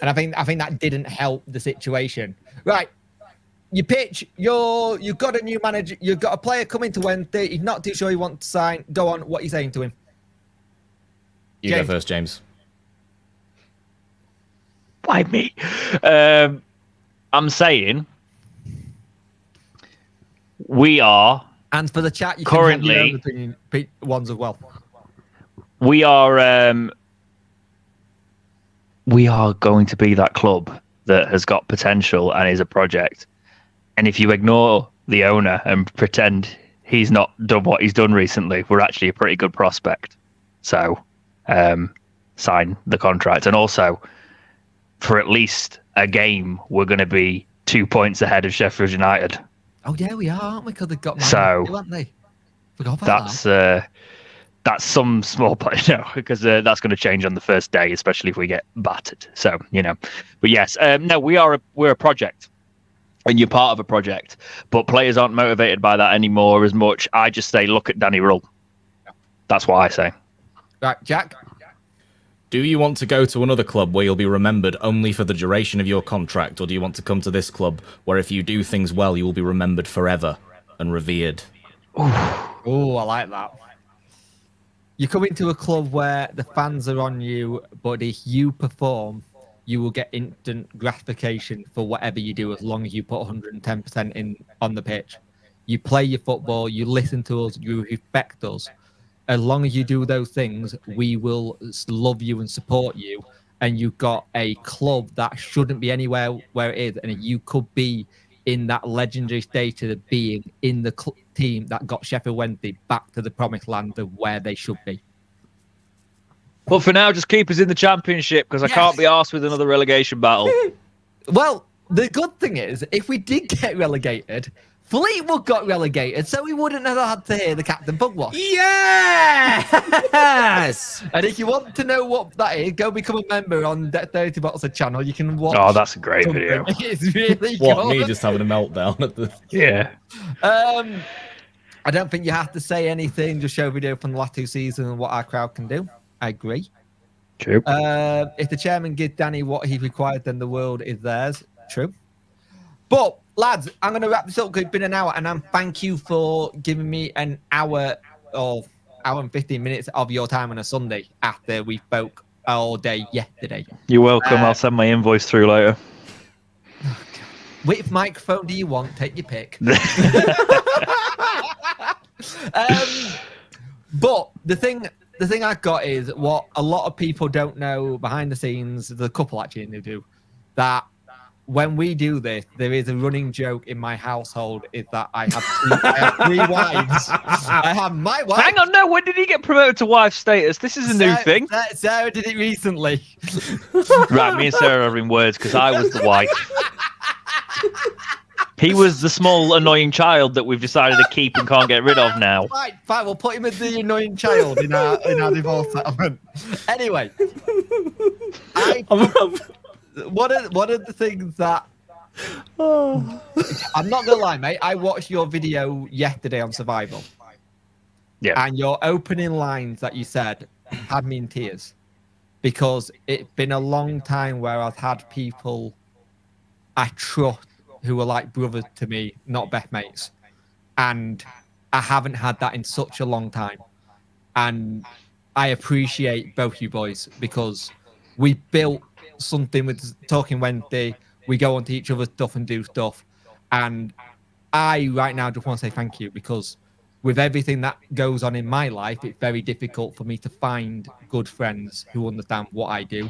And I think that didn't help the situation. Right. You pitch, you've got a new manager, you've got a player coming to Wednesday, he's not too sure he wants to sign. Go on, what are you saying to him? You go first, James. Why me? I'm saying we are... And for the chat, you currently, can have your own opinion ones as well. We are going to be that club that has got potential and is a project. And if you ignore the owner and pretend he's not done what he's done recently, we're actually a pretty good prospect. So sign the contract. And also, for at least a game, we're going to be 2 points ahead of Sheffield United. Oh yeah, we are, aren't we? Because they've got haven't they? Forgot about that's some small point, because that's going to change on the first day, especially if we get battered. So but yes, no, we're a project, and you're part of a project. But players aren't motivated by that anymore as much. I just say, look at Danny Rull. That's what I say. Right, Jack. Do you want to go to another club where you'll be remembered only for the duration of your contract, or do you want to come to this club where if you do things well, you will be remembered forever? and revered. Oh, I like that. You come into a club where the fans are on you, but if you perform, you will get instant gratification for whatever you do as long as you put 110% in on the pitch. You play your football, you listen to us, you respect us. As long as you do those things, we will love you and support you. And you've got a club that shouldn't be anywhere where it is. And you could be in that legendary status of being in the team that got Sheffield Wednesday back to the promised land of where they should be. But for now, just keep us in the Championship because I can't be arsed with another relegation battle. Well, the good thing is, if we did get relegated, Fleetwood got relegated, so we wouldn't have had to hear the captain pugwash. Yes! And if you want to know what that is, go become a member on 30 Boxer channel. You can watch. Oh, that's a great video. It's really What, good. me just having a meltdown at the... Yeah. I don't think you have to say anything. Just show a video from the last 2 seasons and what our crowd can do. I agree. True. If the chairman gives Danny what he required, then the world is theirs. True. But, lads, I'm going to wrap this up because it's been an hour, and thank you for giving me an hour or hour and 15 minutes of your time on a Sunday after we spoke all day yesterday. You're welcome. I'll send my invoice through later. Which microphone do you want? Take your pick. But the thing I've got is what a lot of people don't know behind the scenes. There's a couple actually who do that. When we do this, there is a running joke in my household is that I have 3 wives. I have my wife. Hang on, no. When did he get promoted to wife status? This is a new thing. Sarah did it recently. Right, me and Sarah are in words because I was the wife. He was the small annoying child that we've decided to keep and can't get rid of now. Fine, we'll put him as the annoying child in our divorce settlement. Anyway, one of the things that I'm not gonna lie, mate. I watched your video yesterday on survival. Yeah. And your opening lines that you said had me in tears because it's been a long time where I've had people I trust who are like brothers to me, not best mates, and I haven't had that in such a long time. And I appreciate both you boys because we built something with Talking Wednesday. We go onto each other's stuff and do stuff. And I right now just want to say thank you because with everything that goes on in my life, it's very difficult for me to find good friends who understand what I do.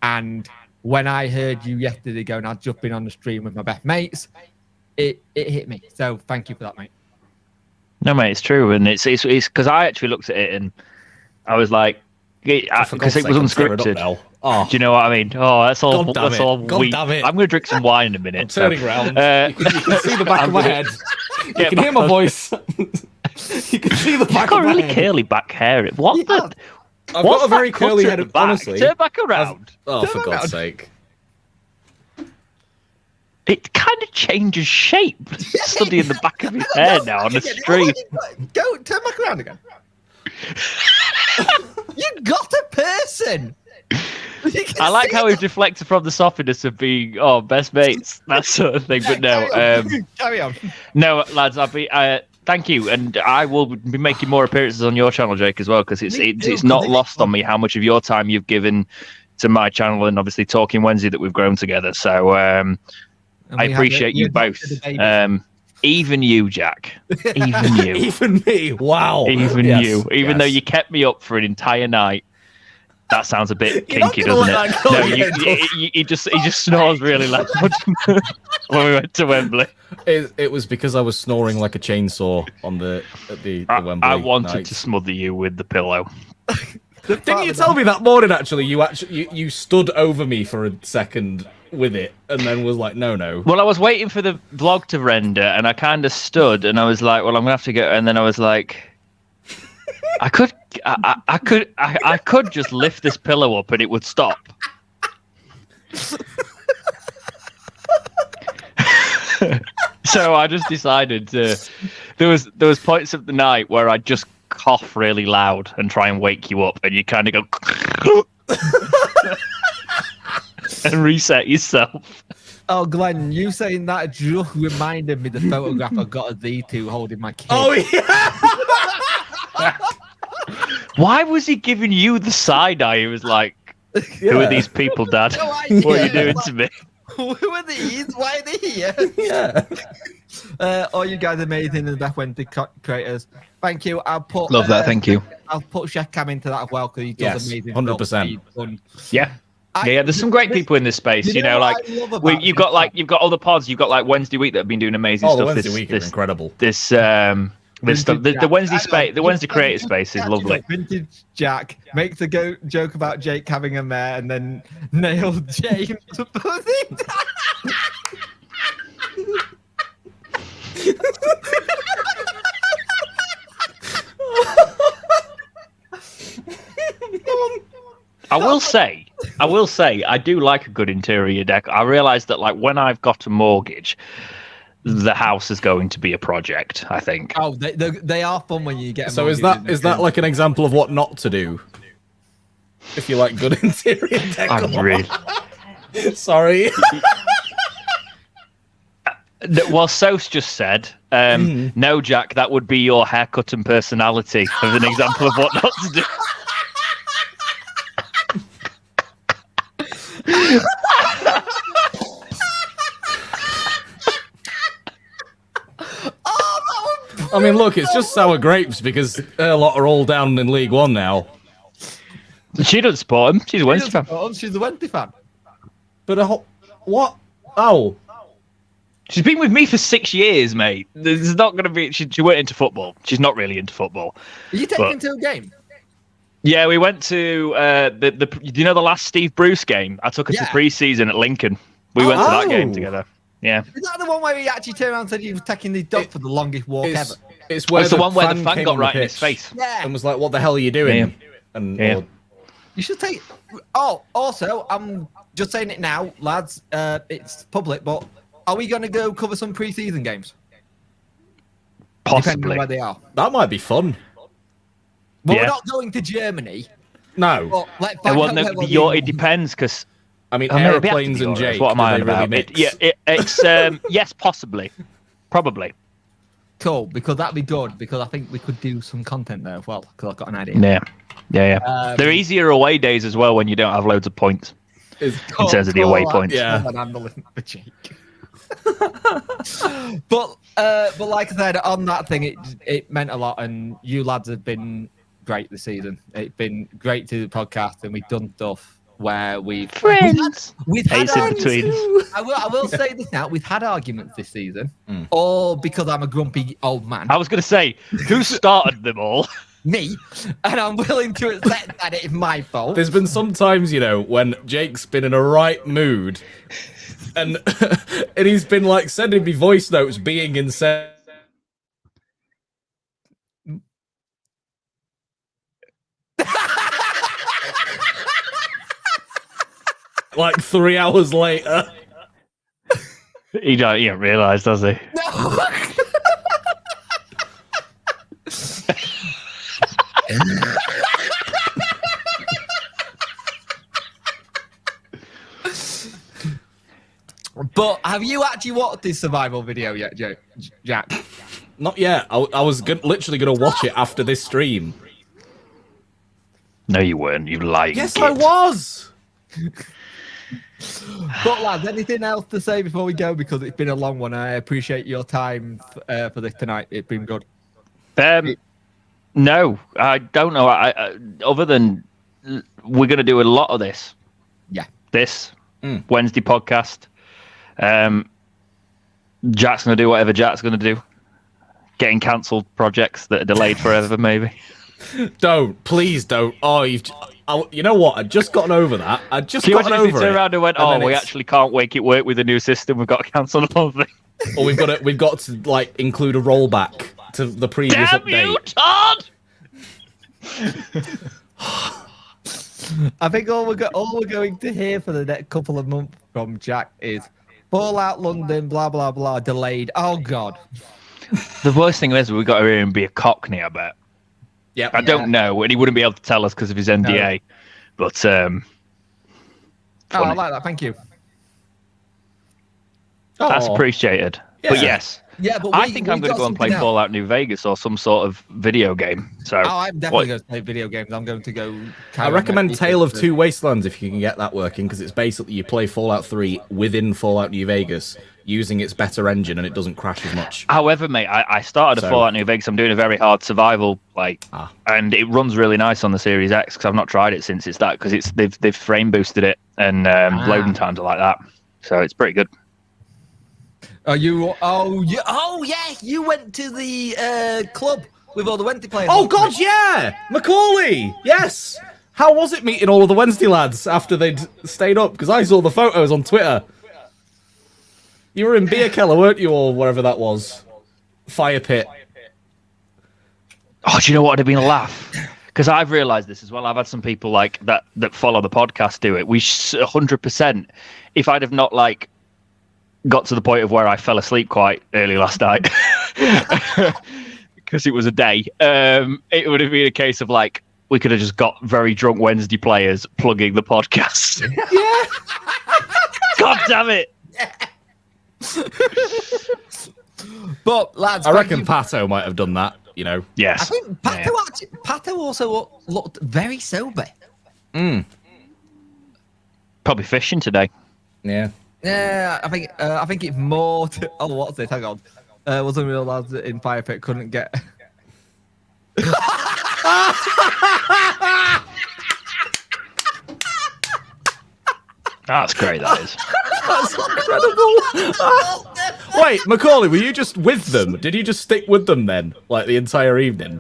And when I heard you yesterday going, I'd just been on the stream with my best mates, it hit me. So thank you for that, mate. No, mate, it's true. And it's because I actually looked at it and I was like, because it was unscripted. Do you know what I mean? Oh, that's all. That's all. I'm going to drink some wine in a minute. I'm turning around. You can see the back of my head. You can hear my voice. You can see the back of my head. You've got really curly back hair. What the? I've got a very curly head, honestly. Turn back around. For God's sake. It kind of changes shape. Studying the back of his hair now on the stream. Go, turn back around again. You got a person. I like how we've deflected from the softiness of being best mates, that sort of thing. But no, carry on. No, lads, thank you, and I will be making more appearances on your channel, Jake, as well, because it's not lost on me how much of your time you've given to my channel and obviously Talking Wednesday that we've grown together. So I appreciate you both. Even you, Jack. Even you. Even me. Wow. Even you. Even though you kept me up for an entire night. That sounds a bit kinky, doesn't it? No, he just snores really loud when we went to Wembley. It was because I was snoring like a chainsaw on the Wembley. I wanted to smother you with the pillow. Didn't you tell me that morning? Actually, you stood over me for a second with it, and then was like, no. Well, I was waiting for the vlog to render, and I kind of stood, and I was like, well, I'm gonna have to go, and then I was like, I could just lift this pillow up and it would stop. So I just decided to. There was points of the night where I'd just cough really loud and try and wake you up, and you kind of go and reset yourself. Oh, Glenn, you saying that just reminded me the photograph I got of these two holding my kid. Oh yeah. Why was he giving you the side eye? He was like, "Who are these people, Dad? No idea. What are you doing to me?" Who are these? Why are they here? Yeah. All you guys are amazing and the best Wednesday creators. Thank you. I'll put Love that. Thank you. I'll put Chef Cam into that as well because he does amazing 100%. Yeah. Yeah, there's some great people in this space. You know, like you've got other pods. You've got like Wednesday week that have been doing amazing stuff. The Wednesday week is incredible. This stuff. The Wednesday space, the Wednesday creator space is lovely. Vintage Jack makes a joke about Jake having a mare and then nailed James. I will say, I do like a good interior deck. I realise that, like, when I've got a mortgage, the house is going to be a project. I think. Oh, they are fun when you get. So is that like an example of what not to do? If you like good interior decor. I'm really sorry. Well, Sos just said, no, Jack, that would be your haircut and personality as an example of what not to do. I mean, look, it's just sour grapes because a lot are all down in League One now. She doesn't support him. She's a Wednesday fan. She's a Wednesday fan. But what? Oh. She's been with me for 6 years, mate. There's not going to be. She went into football. She's not really into football. Are you taking to a game? Yeah, we went to the last Steve Bruce game. I took her to pre-season at Lincoln. We went to that game together. Yeah. Is that the one where he actually turned around and said he was taking the dog for the longest walk ever? It's where the one where the fan got right in his face. Yeah. And was like, "What the hell are you doing?" Yeah. You should take. Oh, also, I'm just saying it now, lads. It's public, but are we going to go cover some pre-season games? Possibly. Depending on where they are. That might be fun. But we're not going to Germany. No. But it depends because. I mean, aeroplanes and Jake. What am I about? It's yes, possibly, probably. Cool, because that'd be good. Because I think we could do some content there as well. Because I've got an idea. Yeah. They're easier away days as well when you don't have loads of points. In terms of the away points. Yeah. For Jake. but like I said, on that thing, it meant a lot, and you lads have been great this season. It's been great to do the podcast, and we've done stuff where we've had between. I will say this now: we've had arguments this season, all because I'm a grumpy old man. I was going to say, who started them all? Me, and I'm willing to accept that it's my fault. There's been some times, when Jake's been in a right mood, and and he's been like sending me voice notes, being insane. Like 3 hours later. He don't realise, does he? No. But have you actually watched this survival video yet, Jack? Not yet. I was literally going to watch it after this stream. No, you weren't. You lying. Yes, git. I was. But lads, anything else to say before we go? Because it's been a long one. I appreciate your time for this tonight. It's been good. No, I don't know. Other than we're going to do a lot of this. Yeah. This Wednesday podcast. Jack's going to do whatever Jack's going to do. Getting cancelled projects that are delayed forever, maybe. Please don't. Oh, you know what? I'd just gotten over that. Turned around and went, we actually can't make it work with the new system. We've got to cancel the whole thing. Or we've got to like include a rollback to the previous update. Damn you, Todd! I think all we're going to hear for the next couple of months from Jack is Fallout London, blah blah blah, delayed. Oh God. The worst thing is we've got to hear him be a Cockney, I bet. Yeah, I don't know, and he wouldn't be able to tell us because of his NDA. No. But I like that. Thank you. That's appreciated. Yeah. But yes. Yeah, but I think I'm going to go and play Fallout New Vegas or some sort of video game. So I'm definitely going to play video games. I'm going to go. I recommend Tale of Two Wastelands if you can get that working, because it's basically you play Fallout 3 within Fallout New Vegas using its better engine, and it doesn't crash as much. However, mate, I started a Fallout New Vegas. I'm doing a very hard survival, and it runs really nice on the Series X because I've not tried it since it's that, because they've frame boosted it and loading times are like that, so it's pretty good. You went to the club with all the Wednesday players. Oh God, yeah, Macaulay, yes. How was it meeting all of the Wednesday lads after they'd stayed up? Because I saw the photos on Twitter. You were in Beer Keller, weren't you, or wherever that was? Fire pit. Oh, do you know what would have been a laugh? Because I've realised this as well. I've had some people like that follow the podcast do it. We 100%. If I'd have not got to the point of where I fell asleep quite early last night, because it was a day, it would have been a case of we could have just got very drunk Wednesday players plugging the podcast. Yeah. God damn it. But lads, I reckon Pato might have done that. Yes. I think Pato also looked very sober. Probably fishing today. Yeah. Yeah, I think it's more. What's this? Hang on. Wasn't real lads in Fire Pit couldn't get. That's great. That is. That's incredible. Wait, Macaulay, were you just with them? Did you just stick with them then, the entire evening?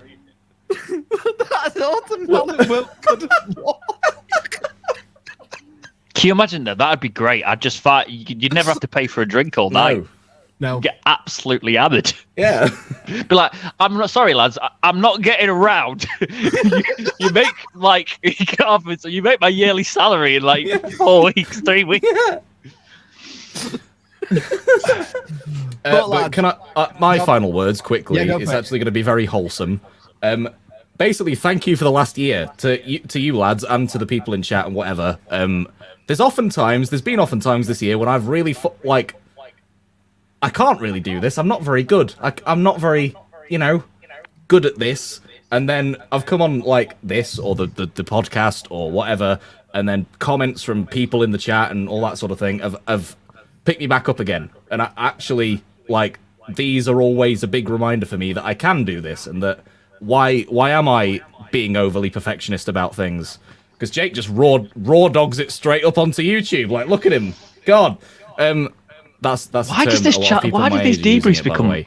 That's awesome. Can you imagine that? That'd be great. I'd just fight. You'd never have to pay for a drink all night. No. Get absolutely hammered. Yeah. Be like, I'm not sorry, lads. I'm not getting around. you make you make my yearly salary in 4 weeks, 3 weeks. Yeah. But can I? My final words quickly. It's actually going to be very wholesome. Basically, thank you for the last year to you lads and to the people in chat and whatever. There's been often times this year when I've really I can't really do this. I'm not very good. I'm not very, good at this. And then I've come on this or the podcast or whatever, and then comments from people in the chat and all that sort of thing have picked me back up again. And I actually these are always a big reminder for me that I can do this, and that why am I being overly perfectionist about things? Because Jake just raw dogs it straight up onto YouTube. Look at him, God. That's why does this chat? Why do these debriefs become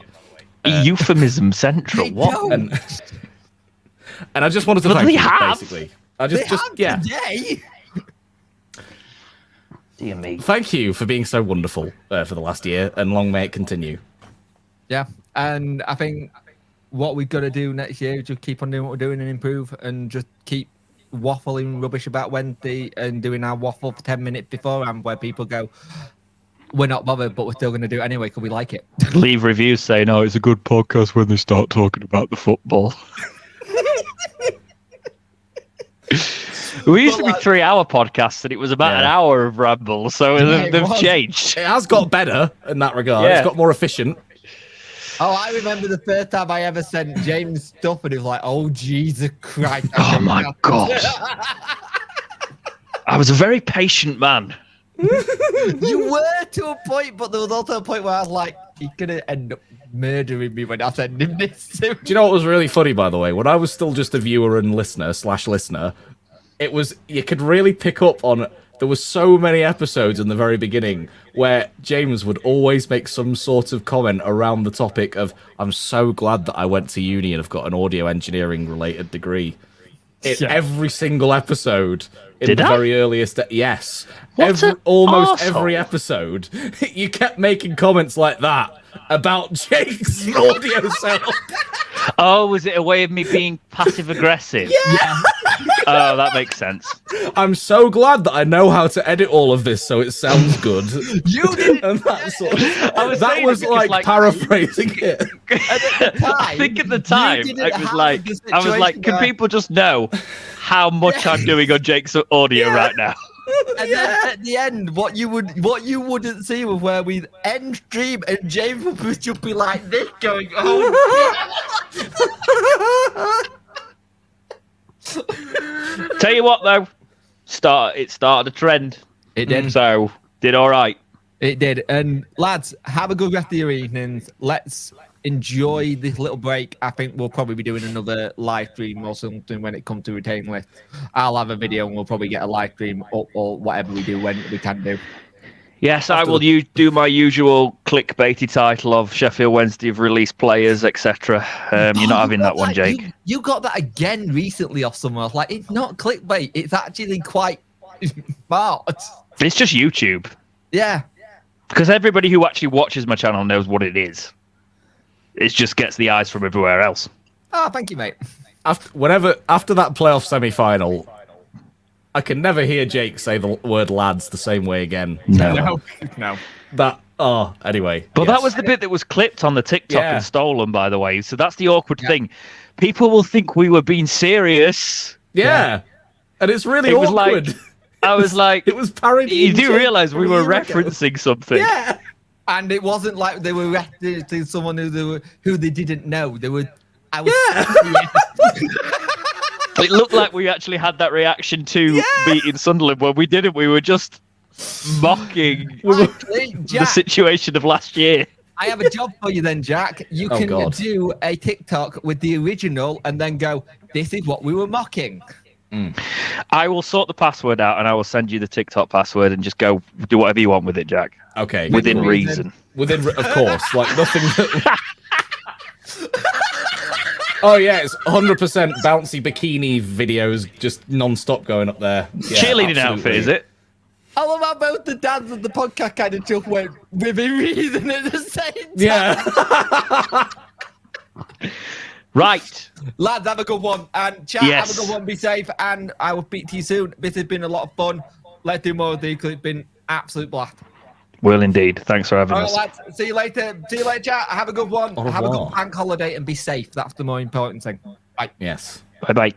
euphemism central? What? And I just wanted to thank you, basically. Today. Dear me. Thank you for being so wonderful for the last year, and long may it continue. Yeah, and I think what we've got to do next year is just keep on doing what we're doing and improve, and just keep waffling rubbish about Wednesday and doing our waffle for 10 minutes beforehand, where people go, we're not bothered, but we're still going to do it anyway because we like it. Leave reviews saying, "Oh, it's a good podcast" when they start talking about the football. We used to be 3-hour podcasts, and it was about an hour of ramble, so they've changed. It has got better in that regard. It's got more efficient. Oh, I remember the first time I ever sent James stuff, and he was like, "Oh, Jesus Christ." Oh, my God. I was a very patient man. You were to a point, but there was also a point where I was like, he's going to end up murdering me when I send him this. Do you know what was really funny, by the way? When I was still just a viewer and listener, you could really pick up on, there were so many episodes in the very beginning where James would always make some sort of comment around the topic of, I'm so glad that I went to uni and have got an audio engineering related degree. Every single episode in the very earliest, yes. Almost every episode, you kept making comments like that about Jake's audio setup. Oh, was it a way of me being passive aggressive? Yeah. Oh, that makes sense. I'm so glad that I know how to edit all of this so it sounds good. You did. And that was like paraphrasing it. I think at the time I was like, can people just know how much I'm doing on Jake's audio right now? And then at the end, what you wouldn't see was where we end stream and James would just be like this, going, "Oh." Tell you what, though, it started a trend. It did. So did all right. It did. And lads, have a good rest of your evenings. Let's enjoy this little break. I think we'll probably be doing another live stream or something when it comes to retaining lists. I'll have a video and we'll probably get a live stream up or whatever we do when we can do. Yes, I will do my usual clickbaity title of Sheffield Wednesday have released players, etc. You're not having that one, Jake. You got that again recently off somewhere. I was like, it's not clickbait. It's actually quite smart. It's just YouTube. Yeah. Because everybody who actually watches my channel knows what it is. It just gets the eyes from everywhere else. Oh, thank you, mate. After that playoff semi-final, I can never hear Jake say the word lads the same way again. No. Anyway. But that was the bit that was clipped on the TikTok and stolen, by the way. So that's the awkward thing. People will think we were being serious. Yeah. And it's really awkward. I was like... It was parody. You do realise we were referencing something. Yeah. And it wasn't like they were referencing someone who they didn't know. It looked like we actually had that reaction to beating Sunderland when we didn't. We were just mocking the situation of last year. I have a job for you then, Jack. You can do a TikTok with the original and then go, this is what we were mocking. I will sort the password out and I will send you the TikTok password and just go do whatever you want with it, Jack. Okay. Within reason. Of course. Like nothing that... Oh yeah, it's 100% bouncy bikini videos just non-stop going up there. Yeah, cheerleading outfit, is it? I love how both the dads and the podcast kind of just went within reason at the same time. Yeah. Right. Lads, have a good one. And chat, have a good one. Be safe. And I will speak to you soon. This has been a lot of fun. Let's do more of these because it's been absolute blast. Will indeed. Thanks for having us. Lads. See you later. See you later, chat. Have a good one. Have a good bank holiday and be safe. That's the more important thing. Bye. Yes. Bye-bye.